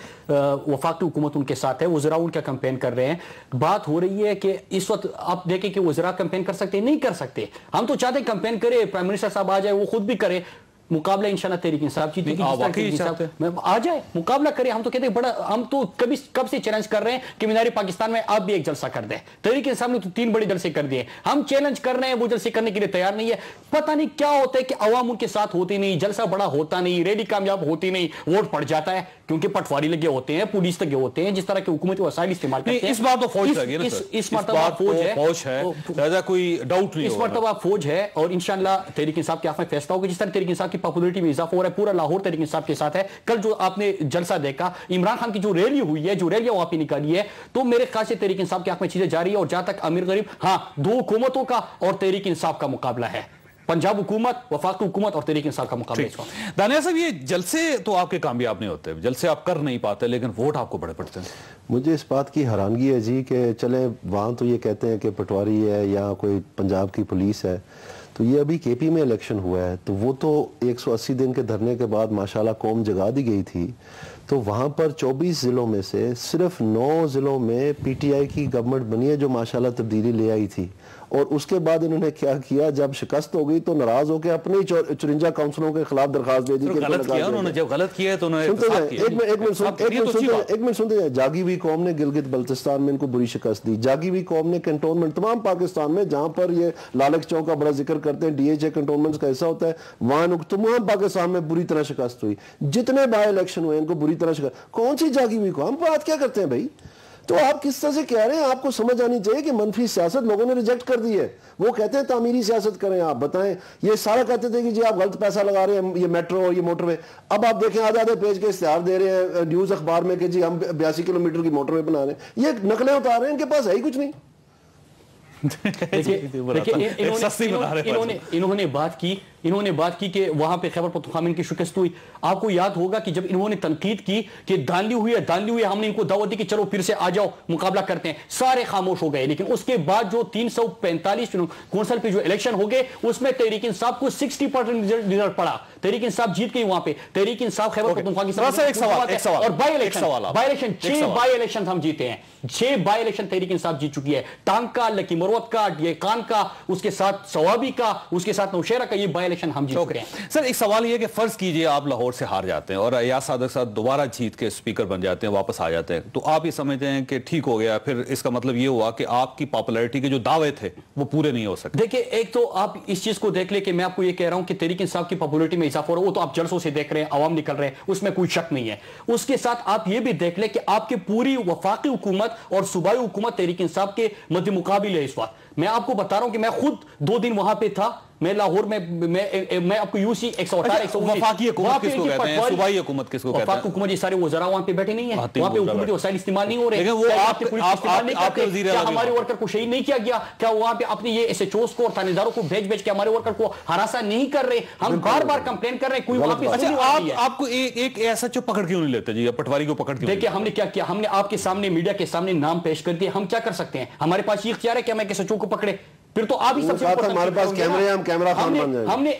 وفاقی حکومت ان کے ساتھ ہے, وزراء ان کا کمپین کر رہے ہیں. بات ہو رہی ہے کہ اس وقت آپ دیکھیں کہ وزراء کمپین کر سکتے ہیں, نہیں کر سکتے. ہم تو چاہتے ہیں کمپین کرے, پرائم منسٹر صاحب آ جائے, وہ خود بھی کرے, مقابلہ انشاءاللہ تحریک انصاف جیتے گی, آ جائے مقابلہ کرے. ہم تو کہتے ہیں بڑا, ہم تو کب سے چیلنج کر رہے ہیں کہ مینار پاکستان میں آپ بھی ایک جلسہ کر دیں. تحریک انصاف نے تو 3 بڑے جلسے کر دیے, ہم چیلنج کر رہے ہیں, وہ جلسے کرنے کے لیے تیار نہیں ہے. پتہ نہیں کیا ہوتا ہے کہ عوام ان کے ساتھ ہوتی نہیں, جلسہ بڑا ہوتا نہیں, ریلی کامیاب ہوتی نہیں, ووٹ پڑ جاتا ہے کیونکہ پٹواری لگے ہوتے ہیں, پولیس لگے ہوتے ہیں, جس طرح کے حکومتی وسائل استعمال کرتے ہیں. اس بار تو فوج لگی نا, اس مرتبہ فوج ہے, لہذا کوئی ڈاؤٹ نہیں. اس مرتبہ فوج ہے اور انشاءاللہ تحریک انصاف کے حق میں فیصلہ ہوگا. جس طرح تحریک انصاف کی پاپولرٹی میں اضافہ ہو رہا ہے, پورا لاہور تحریک انصاف کے ساتھ ہے. کل جو آپ نے جلسہ دیکھا, عمران خان کی جو ریلی ہوئی ہے, جو ریلیاں وہاں پہ نکالی ہے, تو میرے خیال سے تحریک انصاف کے حق میں چیزیں جاری ہے. اور جہاں تک امیر غریب, ہاں 2 حکومتوں کا اور تحریک انصاف کا مقابلہ ہے. पंजाब हुकूमत, वफाकी हुकूमत और तहरीक इंसाफ का मुकाबला इस वक्त। दानिया साहब, ये जलसे तो आपके कामयाब नहीं होते, जलसे आप कर नहीं पाते, लेकिन वोट आपको बड़े पड़ते हैं। मुझे इस बात की हैरानगी है जी कि चले वहाँ तो ये कहते हैं कि पटवारी है या कोई पंजाब की पुलिस है, तो ये अभी केपी में इलेक्शन हुआ है, तो वो तो 180 दिन के धरने के बाद माशाल्लाह कौम जगा दी गई थी, तो वहाँ पर 24 ज़िलों में से सिर्फ 9 ज़िलों में पीटीआई की गवर्नमेंट बनी है जो माशाल्लाह तब्दीली ले आई थी। और उसके बाद इन्होंने क्या किया, जब शिकस्त हो गई तो नाराज होकर अपने ही 54 काउंसिलों के खिलाफ दरखास्त दे दी। गलत किया उन्होंने, जब गलत किया तो उन्होंने एक मिनट सुनते जाए। जागी हुई कौम ने गिलगित बल्तिस्तान में इनको बुरी शिकस्त दी, जागी हुई कौम ने कंटोनमेंट तमाम पाकिस्तान में जहां पर ये लालक चौक का बड़ा जिक्र करते हैं, डीएचए कंटोनमेंट का ऐसा होता है, वहां तमाम पाकिस्तान में बुरी तरह शिकस्त हुई। जितने बाय इलेक्शन हुए इनको बुरी तरह शिकस्त। कौन सी जागी हुई कौम, बात क्या करते हैं भाई? तो आप किस तरह से कह रहे हैं? आपको समझ आनी चाहिए कि मनफी सियासत लोगों ने रिजेक्ट कर दी है। वो कहते हैं तामीरी सियासत करें। आप बताएं, ये सारा कहते थे कि जी आप गलत पैसा लगा रहे हैं, ये मेट्रो और ये मोटरवे। अब आप देखें आधे आधे पेज के इश्तिहार दे रहे हैं न्यूज़ अखबार में कि जी हम 82 किलोमीटर की मोटरवे बना रहे हैं। ये नकलें उतार रहे हैं, इनके पास है ही कुछ नहीं। इन्होंने बात की कि वहां पे खैबर पख्तूनख्वा में इनकी शिकस्त हुई। आपको याद होगा कि जब इन्होंने तनकीद की कि धांधली हुई है, हमने इनको दावत दी कि चलो फिर से आ जाओ मुकाबला करते हैं, सारे खामोश हो गए। लेकिन उसके बाद जो 345 कौंसल पे जो इलेक्शन हो गए उसमें तहरीक इंसाफ को 60% रिजल्ट पड़ा, तहरीक इंसाफ जीत गई। वहां पे तहरीक इंसाफ खैबर पख्तूनख्वा की और बाई इलेक्शन 6 बाई इलेक्शन हम जीते हैं, 6 बाई इलेक्शन तहरीक इंसाफ जीत चुकी है। टांग का, लकी मरवत का, ये कान का, उसके साथ सवाबी का, उसके साथ नौशेरा का, ये बाई इलेक्शन हम जीत चुके हैं। सर एक सवाल ये कि फर्ज कीजिए आप लाहौर से हार जाते हैं और अयाज सादक साहब दोबारा जीत के स्पीकर बन जाते हैं, वापस आ जाते हैं, तो आप ये समझते हैं कि ठीक हो गया, फिर इसका मतलब ये हुआ कि आपकी पॉपुलैरिटी के जो दावे थे वो पूरे नहीं हो सकते? देखिए, एक तो आप इस चीज को देख ले कि मैं आपको ये कह रहा हूं कि तहरीक इंसाफ की पॉपुलैरिटी में इजाफा हो रहा है, वो तो आप जलसों से देख रहे हैं, आवाम निकल रहे हैं, उसमें कोई शक नहीं है। उसके साथ आप ये भी देख ले कि आपकी पूरी वफाकी हुकूमत और सूबाई हुकूमत तहरीक इंसाफ के मध्य मुकाबिल है इस वक्त। मैं आपको बता रहा हूं कि मैं खुद 2 दिन वहां पे था, मैं लाहौर में, मैं आपको यूसी 118 वफाकी हुकूमत किसको कहते हैं, सूबाई हुकूमत किसको कहते हैं? वफाकी हुकूमत ये सारे वज़रा वहां पे बैठे नहीं है, वहां पे हुकूमती वसाइल इस्तेमाल नहीं हो रहे। लेकिन वो आपके वज़ीर क्या हमारे वर्कर को शहीद नहीं किया गया? क्या वहां पे अपने ये एसएचओस को और थानेदारों को भेज के हमारे वर्कर को हरासा नहीं कर रहे? हम बार-बार कंप्लेन कर रहे हैं, कोई वापस। आपको एक एसएचओ पकड़ क्यों नहीं लेते जी, पटवारी को पकड़? देखिए हमने क्या किया, हमने आपके सामने मीडिया के सामने नाम पेश कर दिए। हम क्या कर सकते हैं? हमारे पास ये इख्तियार है कि हम एक एसएचओ को पकड़े, फिर तो आप ही सबसे हमारे पास कैमरे, हम कैमरा खान बन जाएंगे। हमने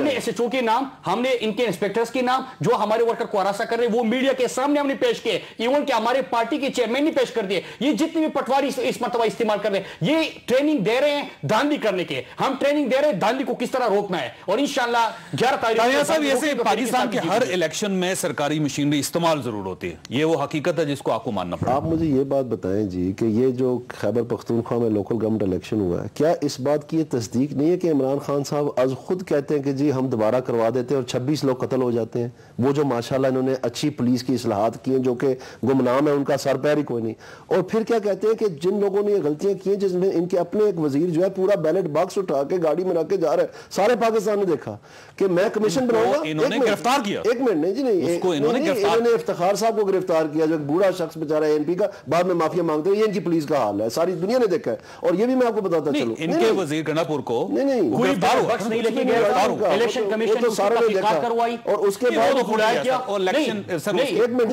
एसएचओ के नाम, हमने इनके इंस्पेक्टर्स के नाम जो हमारे वर्कर को हरासा कर रहे हैं वो मीडिया के सामने हमने पेश किए। इवन कि हमारे पार्टी के चेयरमैन ने पेश कर दिए। ये जितने भी पटवारी इस मर्तबा इस्तेमाल कर रहे हैं, ये ट्रेनिंग दे रहे हैं धांधली करने के। हम ट्रेनिंग दे रहे हैं धांधली को किस तरह रोकना है, और इंशाल्लाह 11 तारीख पाकिस्तान के हर इलेक्शन में सरकारी मशीनरी इस्तेमाल जरूर होती है, ये वो हकीकत है जिसको आपको मानना पड़ेगा। आप मुझे ये बात बताएं जी कि ये जो खैबर पख्तूनख्वा में लोकल गवर्नमेंट इलेक्शन हुआ है, क्या इस बात की ये तस्दीक नहीं है कि इमरान खान साहब आज खुद कहते हैं कि जी हम दोबारा करवा देते हैं और 26 लोग कत्ल हो जाते हैं? वो जो माशाल्लाह इन्होंने अच्छी पुलिस की इस्लाहात की हैं, जो कि गुमनाम है, उनका सर पैर ही कोई नहीं। और फिर क्या कहते हैं कि जिन लोगों ने ये गलतियां की हैं, जिसमें इनके अपने एक वजीर जो है पूरा बैलेट बॉक्स उठा के गाड़ी में रख के जा रहे हैं, सारे पाकिस्तान ने देखा कि मैं कमीशन बनाऊंगा। इन्होंने गिरफ्तार किया, एक मिनट नहीं जी, नहीं इन्होंने इफ्तिखार साहब को गिरफ्तार किया, जो बूढ़ा शख्स बेचारा एनपी का, बाद में माफिया मांगते हैं। ये इनकी पुलिस का हाल है, सारी दुनिया ने देखा है। और ये भी मैं आपको बताता चलूं, इनके वजीर गंडापुर को नहीं कोई बख्श नहीं लेके गया, इलेक्शन कमीशन ने सारे ने देखा करवाई और उसके बाद खुलाया किया। और इलेक्शन सर एक मिनट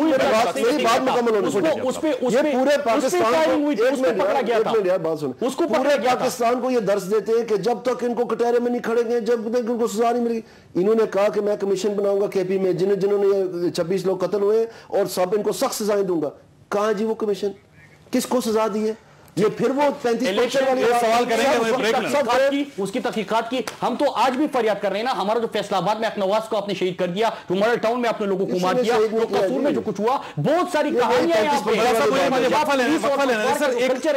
मेरी बात मुकम्मल होने दो। उस पे ये पूरे पाकिस्तान को एक मिनट पकड़ा गया था, यार बात सुन, उसको पूरे पाकिस्तान को ये दर्ज देते हैं कि जब तक इनको कटहरे में नहीं खड़ेंगे, जब तक इनको सजा नहीं मिलेगी। इन्होंने कहा कि मैं कमीशन बनाऊंगा केपी में, जिन्होंने 26 लोग कत्ल हुए और सब इनको सख्त सजाएं दूंगा। कहां जी वो कमीशन, किसको सजा दी है? ये फिर वो 35% वाली सवाल करेंगे उसकी तहकीकात की। हम तो आज भी फरियाद कर रहे हैं ना, हमारा जो फैसलाबाद में अकनवास को आपने शहीद कर दिया, जो मॉडल टाउन में आपने लोगों को मार दिया, तो कसूर में जो कुछ हुआ, बहुत सारी कहानियां हैं यहाँ पे।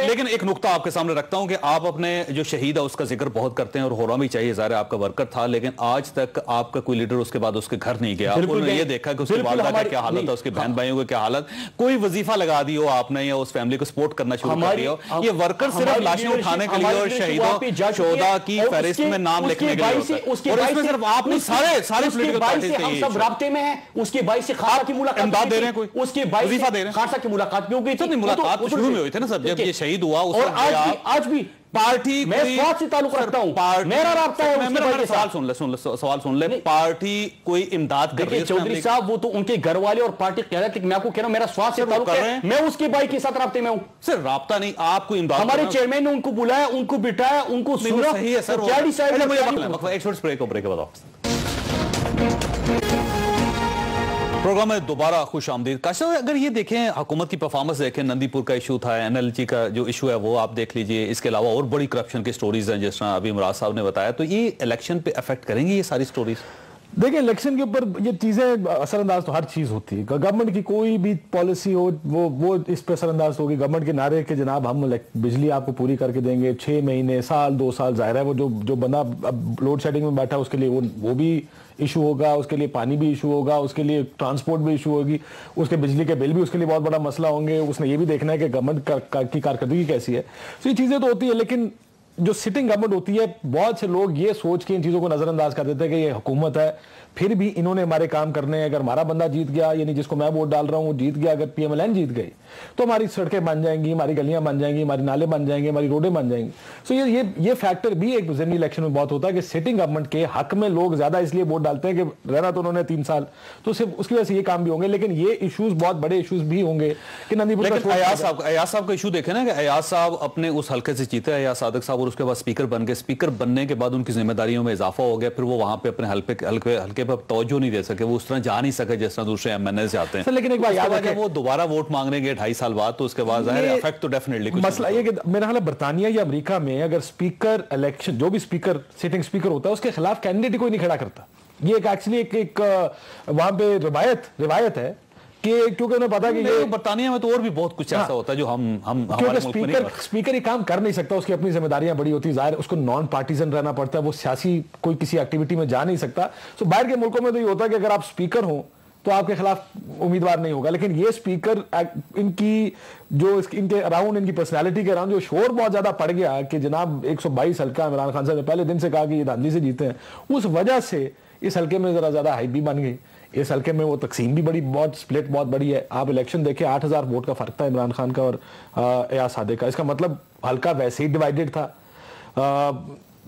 लेकिन एक नुक्ता आपके सामने रखता हूं कि आप अपने जो शहीद है उसका जिक्र बहुत करते हैं और होना भी चाहिए, ज़ाहिर है आपका वर्कर था, लेकिन आज तक आपका कोई लीडर उसके बाद उसके घर नहीं गया। उन्होंने ये देखा कि उसकी वालिदा का क्या हालत है, उसके बहन भाइयों की क्या हालत, कोई वजीफा लगा दी हो आपने या उस फैमिली को सपोर्ट करना शुरू कर दिया हो। ये वर्कर सिर्फ लाशें उठाने के लिए और शहीदों शोहदा की फहरिस्त में नाम लिखने के लिए होता है, और इसमें सिर्फ आप नहीं सारे पोलीटिकल पार्टी से हम सब राब्ते में हैं। उसके बाईस से खासा की मुलाकात इमदाद दे रहे हैं, कोई उसके बाईस से खासा की मुलाकात भी हो गई थी। मुलाकात शुरू में हुई थी ना सर, जब ये शहीद हुआ और आज भी पार्टी मैं स्वास्थ्य से ताल्लुक रखता हूं, मेरा राब्ता है। मेरा सवाल सुन ले, पार्टी कोई इमदाद कर रही है? चौधरी साहब वो तो उनके घर वाले और पार्टी क़यादत, मैं आपको कह रहा हूं मेरा स्वास्थ्य से ताल्लुक है, मैं उसके भाई के साथ राब्ते में हूं। सर राब्ता नहीं, आपको इमदाद, हमारे चेयरमैन ने उनको बुलाया, उनको बिठाया, उनको सुना। सही है सर, क्या डिसाइड है? एक छोटे ब्रेक बताओ। प्रोग्राम में दोबारा खुश आमदीद। काशिफ, अगर ये देखें हुकूमत की परफॉर्मेंस देखें, नंदीपुर का इशू था, एनएलजी का जो इशू है वो आप देख लीजिए, इसके अलावा और बड़ी करप्शन की स्टोरीज हैं जिस तरह अभी इमरान साहब ने बताया, तो ये इलेक्शन पे अफेक्ट करेंगी ये सारी स्टोरीज? देखिए, इलेक्शन के ऊपर ये चीज़ें असरअंदाज तो हर चीज़ होती है। गवर्नमेंट की कोई भी पॉलिसी हो वो इस पर असरअंदाज होगी। गवर्नमेंट के नारे के जनाब हम बिजली आपको पूरी करके देंगे 6 महीने, साल, 2 साल, जाहिर है वो जो बंदा अब लोड शेडिंग में बैठा है उसके लिए वो भी इशू होगा, उसके लिए पानी भी इशू होगा, उसके लिए ट्रांसपोर्ट भी इशू होगी, उसके बिजली के बिल भी उसके लिए बहुत बड़ा मसला होंगे। उसने ये भी देखना है कि गवर्नमेंट की कारकर्दगी कैसी है। तो ये चीज़ें तो होती है, लेकिन जो सिटिंग गवर्नमेंट होती है, बहुत से लोग ये सोच के इन चीज़ों को नज़रअंदाज कर देते हैं कि ये हुकूमत है, फिर भी इन्होंने हमारे काम करने हैं। अगर हमारा बंदा जीत गया, यानी जिसको मैं वोट डाल रहा हूँ वो जीत गया, अगर पीएमएलएन जीत गई तो हमारी सड़कें बन जाएंगी, हमारी गलियां बन जाएंगी, हमारे नाले बन जाएंगे, हमारी रोडें बन जाएंगी। सो ये फैक्टर भी एक जनरल इलेक्शन में बहुत होता है कि सिटिंग गवर्नमेंट के हक में लोग ज्यादा इसलिए वोट डालते हैं कि रहना तो उन्होंने 3 साल, तो सिर्फ उसकी वजह से ये काम भी होंगे। लेकिन ये इशूज बहुत बड़े इशूज भी होंगे कि नंदीपुर अयाज साहब का इशू देखे ना कि अयाज साहब अपने उस हल्के से जीते, अयाज सादिक साहब, और उसके बाद स्पीकर बन गए। स्पीकर बनने के बाद उनकी जिम्मेदारियों में इजाफा हो गया, फिर वो वहां पे अपने हल्के पर तवज्जो नहीं दे सके, वो उस तरह जा नहीं सके जिस तरह दूसरे एमएनए जाते हैं। लेकिन एक बात याद रखें, वो दोबारा वोट मांगने के 2.5 साल बाद, तो उसके बाद जाहिर है इफेक्ट तो डेफिनेटली कुछ मसला ये कि मेरा ख्याल है बर्तानिया या अमेरिका में अगर स्पीकर इलेक्शन, जो भी स्पीकर सिटिंग स्पीकर होता है, उसके खिलाफ कैंडिडेट कोई नहीं खड़ा करता। ये एक एक्चुअली एक वहां पे रिवायत है कि क्योंकि उन्हें पता कि ये बर्तानिया में तो और भी बहुत कुछ ऐसा होता है जो हम क्योंकि स्पीकर ये काम कर नहीं सकता, उसकी अपनी जिम्मेदारियां बड़ी होती है, जाहिर उसको नॉन पार्टीजन रहना पड़ता है, वो सियासी कोई किसी एक्टिविटी में जा नहीं सकता। सो बाहर के मुल्कों में तो ये होता है कि अगर आप स्पीकर हो तो आपके खिलाफ उम्मीदवार नहीं होगा। लेकिन ये स्पीकर इनकी जो इनके अराउंड, इनकी पर्सनालिटी के अराउंड जो शोर बहुत ज्यादा पड़ गया कि जनाब 122 हल्का इमरान खान साहब ने पहले दिन से कहा कि ये धांधली से जीते हैं, उस वजह से इस हल्के में जरा ज्यादा हाइप भी बन गई। इस हल्के में वो तकसीम भी बड़ी, बहुत स्प्लिट बहुत बड़ी है। आप इलेक्शन देखें, 8000 वोट का फर्क था इमरान खान का और अयाज सादिक का। इसका मतलब हल्का वैसे ही डिवाइडेड था।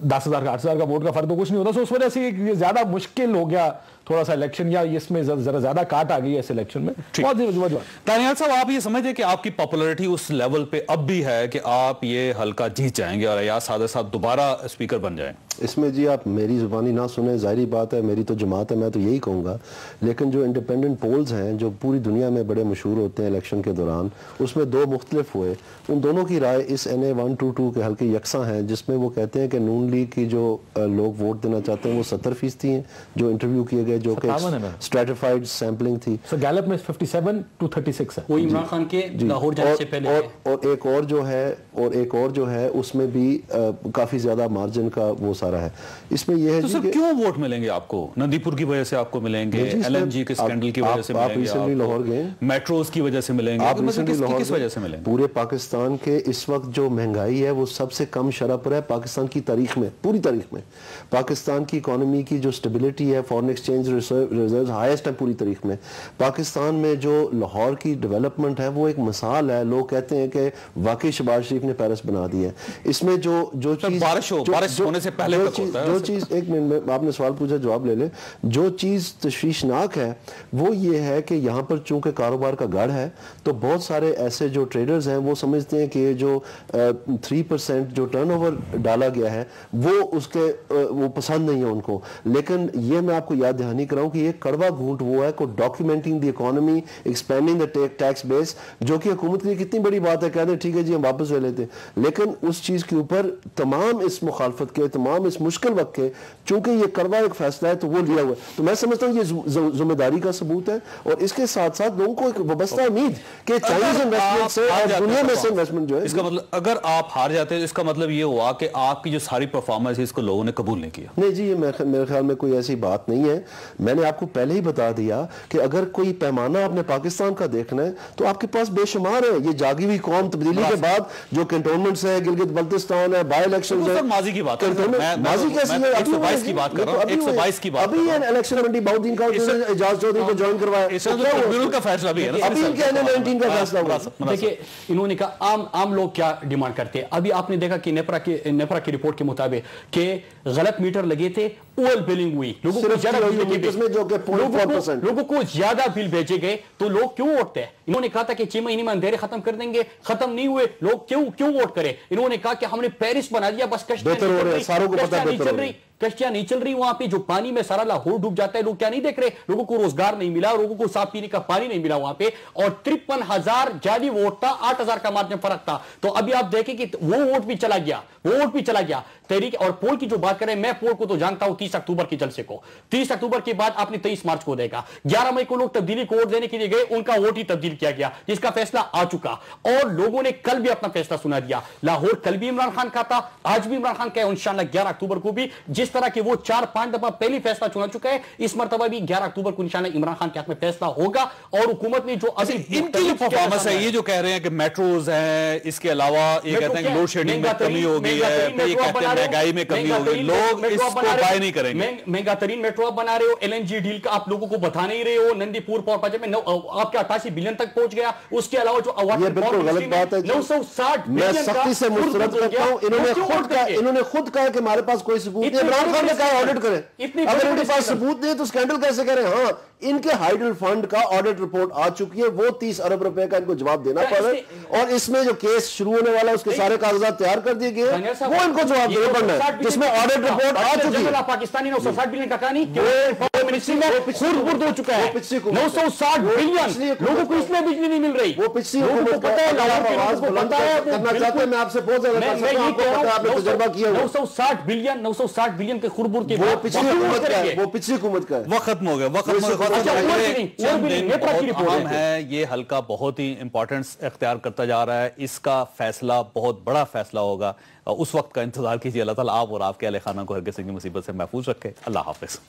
10,000 का 8,000 का वोट का फर्क तो कुछ नहीं होता। सो उस वजह से ये ज्यादा मुश्किल हो गया थोड़ा सा इलेक्शन, या इसमें जरा ज्यादा काट आ गई है इस इलेक्शन में। दानियाल साहब, आप ये समझते हैं कि आपकी पॉपुलैरिटी उस लेवल पे अब भी है कि आप ये हल्का जीत जाएंगे और अयाज सादिक साहब दोबारा स्पीकर बन जाएं? इसमें जी आप मेरी जुबानी ना सुने, जाहिर बात है, मेरी तो जमात है, मैं तो यही कहूँगा। लेकिन जो इंडिपेंडेंट पोल्स हैं जो पूरी दुनिया में बड़े मशहूर होते हैं इलेक्शन के दौरान, उसमें 2 मुख्तलिफ हुए। उन दोनों की राय इस NA 122 के हल्के यकसा हैं, जिसमें वो कहते हैं कि नून लीग की जो लोग वोट देना चाहते हैं वो 70% हैं जो इंटरव्यू किए गए, जो कि स्ट्रेटिफाइड सैम्पलिंग थी। सो गैलप में 57 to 36 है, वो इमरान खान के लाहौर जाने से पहले। और एक और जो है उसमें भी काफी ज्यादा मार्जिन का वो सारा है। इसमें यह है तो सर क्यों वोट मिलेंगे आपको? नंदीपुर की वजह से आपको मिलेंगे, LNG के स्कैंडल की वजह से मिलेंगे, आप रिसेंटली लाहौर गए, मेट्रोज की वजह से मिलेंगे, आप रिसेंटली लाहौर किस वजह से मिलेंगे? पूरे पाकिस्तान के इस वक्त जो महंगाई है वो सबसे कम शरह पर है पाकिस्तान की तारीख में, पूरी तारीख में। पाकिस्तान की इकोनॉमी की जो स्टेबिलिटी है, फॉरेन एक्सचेंज रिजर्व हाईएस्ट है पूरी तारीख में। पाकिस्तान में जो लाहौर की डेवलपमेंट है वो एक मिसाल है। लोग कहते हैं कि वाकई शहबाज शरीफ ने पेरिस बना दी है। इसमें जो चीज बारिश होने से पहले तक होता है, जो चीज, एक मिनट में आपने सवाल पूछा, जवाब ले ले। जो चीज तशवीशनाक है वो ये है कि यहाँ पर चूंकि कारोबार का गढ़ है, तो बहुत सारे ऐसे जो ट्रेडर्स हैं वो समझते हैं कि जो 3% जो टर्नओवर डाला गया है वो पसंद नहीं है उनको। लेकिन ये मैं आपको याद दहानी कराऊं कि ये कड़वा घूंट वो है को documenting the economy, expanding the tax base, जो कि हुकूमत के लिए कितनी बड़ी बात है। कहते हैं ठीक है जी हम वापस ले लेते हैं, लेकिन उस चीज के ऊपर तमाम इस मुखालफत के, तमाम इस मुश्किल वक्त के, चूंकि ये कड़वा एक फैसला है तो वो लिया हुआ है। तो मैं समझता हूँ ये जिम्मेदारी का सबूत है, और इसके साथ साथ लोगों को एक वाबस्ता उम्मीद कि चाइनीज इन्वेस्टमेंट से दुनिया में से इन्वेस्टमेंट जो है, इसका मतलब अगर आप हार जाते हैं तो इसका मतलब ये हुआ कि आपकी जो सारी परफॉर्मेंस है इसको लोगों ने कबूल नहीं किया। नहीं जी, ये मेरे ख्याल में कोई ऐसी बात नहीं है। میں نے آپ کو پہلے ہی بتا دیا کہ اگر کوئی پیمانہ آپ نے پاکستان کا دیکھنا ہے تو آپ کے پاس بے شمار ہے. یہ جاگی ہوئی قوم تبدیلی کے بعد جو کنٹونمنٹس ہیں, گلگت بلتستان ہے, بائی الیکشنز ہیں, ماضی کی بات ماضی کیسی ہے, 122 کی بات کر رہا ہوں, 122 کی بات. ابھی الیکشن منڈی بہت دن کا اعجاز چودھری کو جوائن کروایا, ٹربیونل کا فیصلہ بھی ہے نا, ابھی ان کے N19 کا فیصلہ ہوا. دیکھیں انہوں نے کہا عام لوگ کیا ڈیمانڈ کرتے ہیں. ابھی آپ نے دیکھا کہ نیپرا کی رپورٹ کے مطابق کہ غلط میٹر لگے تھے, اوول بلنگ ہوئی, لوگوں کو زیادہ بل بھیجے گئے تو لوگ کیوں ووٹتے ہیں؟ انہوں نے کہا تھا کہ 6 مہینے میں اندھیرے ختم کر دیں گے, ختم نہیں ہوئے, لوگ کیوں ووٹ کرے؟ انہوں نے کہا کہ ہم نے پیرس بنا دیا, بس کشتیاں نہیں چل رہی وہاں پہ, جو پانی میں سارا لاہور ڈوب جاتا ہے. لوگ کیا نہیں دیکھ رہے؟ لوگوں کو روزگار نہیں ملا, لوگوں کو صاف پینے کا پانی نہیں ملا وہاں پہ, اور 53,000 جعلی ووٹ تھا, 8,000 کا مارجن فرق تھا. تو ابھی آپ دیکھیں کہ وہ ووٹ بھی چلا گیا, تحریک. اور پول کی جو بات کریں, میں پول کو تو جانتا ہوں 30 اکتوبر کے جلسے کو, 30 اکتوبر کے بعد آپ نے 23 مارچ کو دیکھا, 11 مئی کو لوگ تبدیلی کو ووٹ دینے کے لیے گئے, ان کا ووٹ ہی تبدیل کیا گیا, جس کا فیصلہ آ چکا. اور لوگوں نے کل بھی اپنا فیصلہ سنا دیا. لاہور کل بھی عمران خان کا تھا, آج بھی عمران خان کا ہے, انشاءاللہ 11 اکتوبر کو بھی. جس طرح کہ وہ 4-5 دفعہ پہلی فیصلہ چنا چکا ہے, اس مرتبہ بھی 11 اکتوبر کو انشاءاللہ عمران خان کے ہاتھ میں فیصلہ ہوگا. اور حکومت نے جو ابھی ان کی جو پرفارمنس ہے, یہ جو کہہ رہے ہیں کہ میٹروز ہیں, اس کے علاوہ یہ کہتے ہیں کہ لوڈ شیڈنگ میں کمی ہو گئی ہے, پھر یہ کہتے ہیں مہنگائی میں کمی ہو گئی, لوگ اس کو بائی نہیں کریں گے. مہنگا ترین میٹرو آپ بنا رہے ہو, LNG ڈیل کا آپ لوگوں کو بتا نہیں رہے ہو, نندی پور پاور پروجیکٹ میں آپ کے 88 بلین تک پہنچ گیا. اس کے علاوہ جو یہ بالکل غلط بات ہے, 960 میں سختی سے مسترد کرتا ہوں. انہوں نے خود کہا کہ ہمارے پاس کوئی ثبوت نہیں. عمران خان نے کہا آڈٹ کریں, اگر ان کے پاس ثبوت نہیں تو اسکینڈل کیسے کریں؟ ہاں, ان کے ہائیڈل فنڈ کا آڈٹ رپورٹ آ چکی ہے, وہ 30 ارب روپے کا ان کو جواب دینا پڑ رہا ہے, اور اس میں جو کیس شروع ہونے والا ہے اس کے سارے کاغذات تیار کر دیے گئے, وہ ان کو جواب دینا پڑنا ہے, جس میں آڈٹ رپورٹ آ چکی ہے. پاکستانی 960 بلین کا کہانی منسٹری میں خرد ہو چکا ہے, 960 بلین لوگوں کو اس میں بجلی نہیں مل رہی. وہ پچھلی حکومت کا آواز بلند کرنا چاہتے ہیں. میں آپ سے بہت زیادہ کر سکتا ہوں, آپ کو پتا ہے, آپ نے تجربہ کیا ہوا. 960 بلین کے خرد کے وہ پچھلی حکومت کا ہے, وہ ختم ہو گیا, وہ ختم ہو گیا. اہم ہے, یہ حلقہ بہت ہی امپورٹنٹ اختیار کرتا جا رہا ہے, اس کا فیصلہ بہت بڑا فیصلہ ہوگا. اس وقت کا انتظار کیجیے. اللہ تعالیٰ آپ اور آپ کے اہل خانہ کو ہر قسم کی مصیبت سے محفوظ رکھے. اللہ حافظ.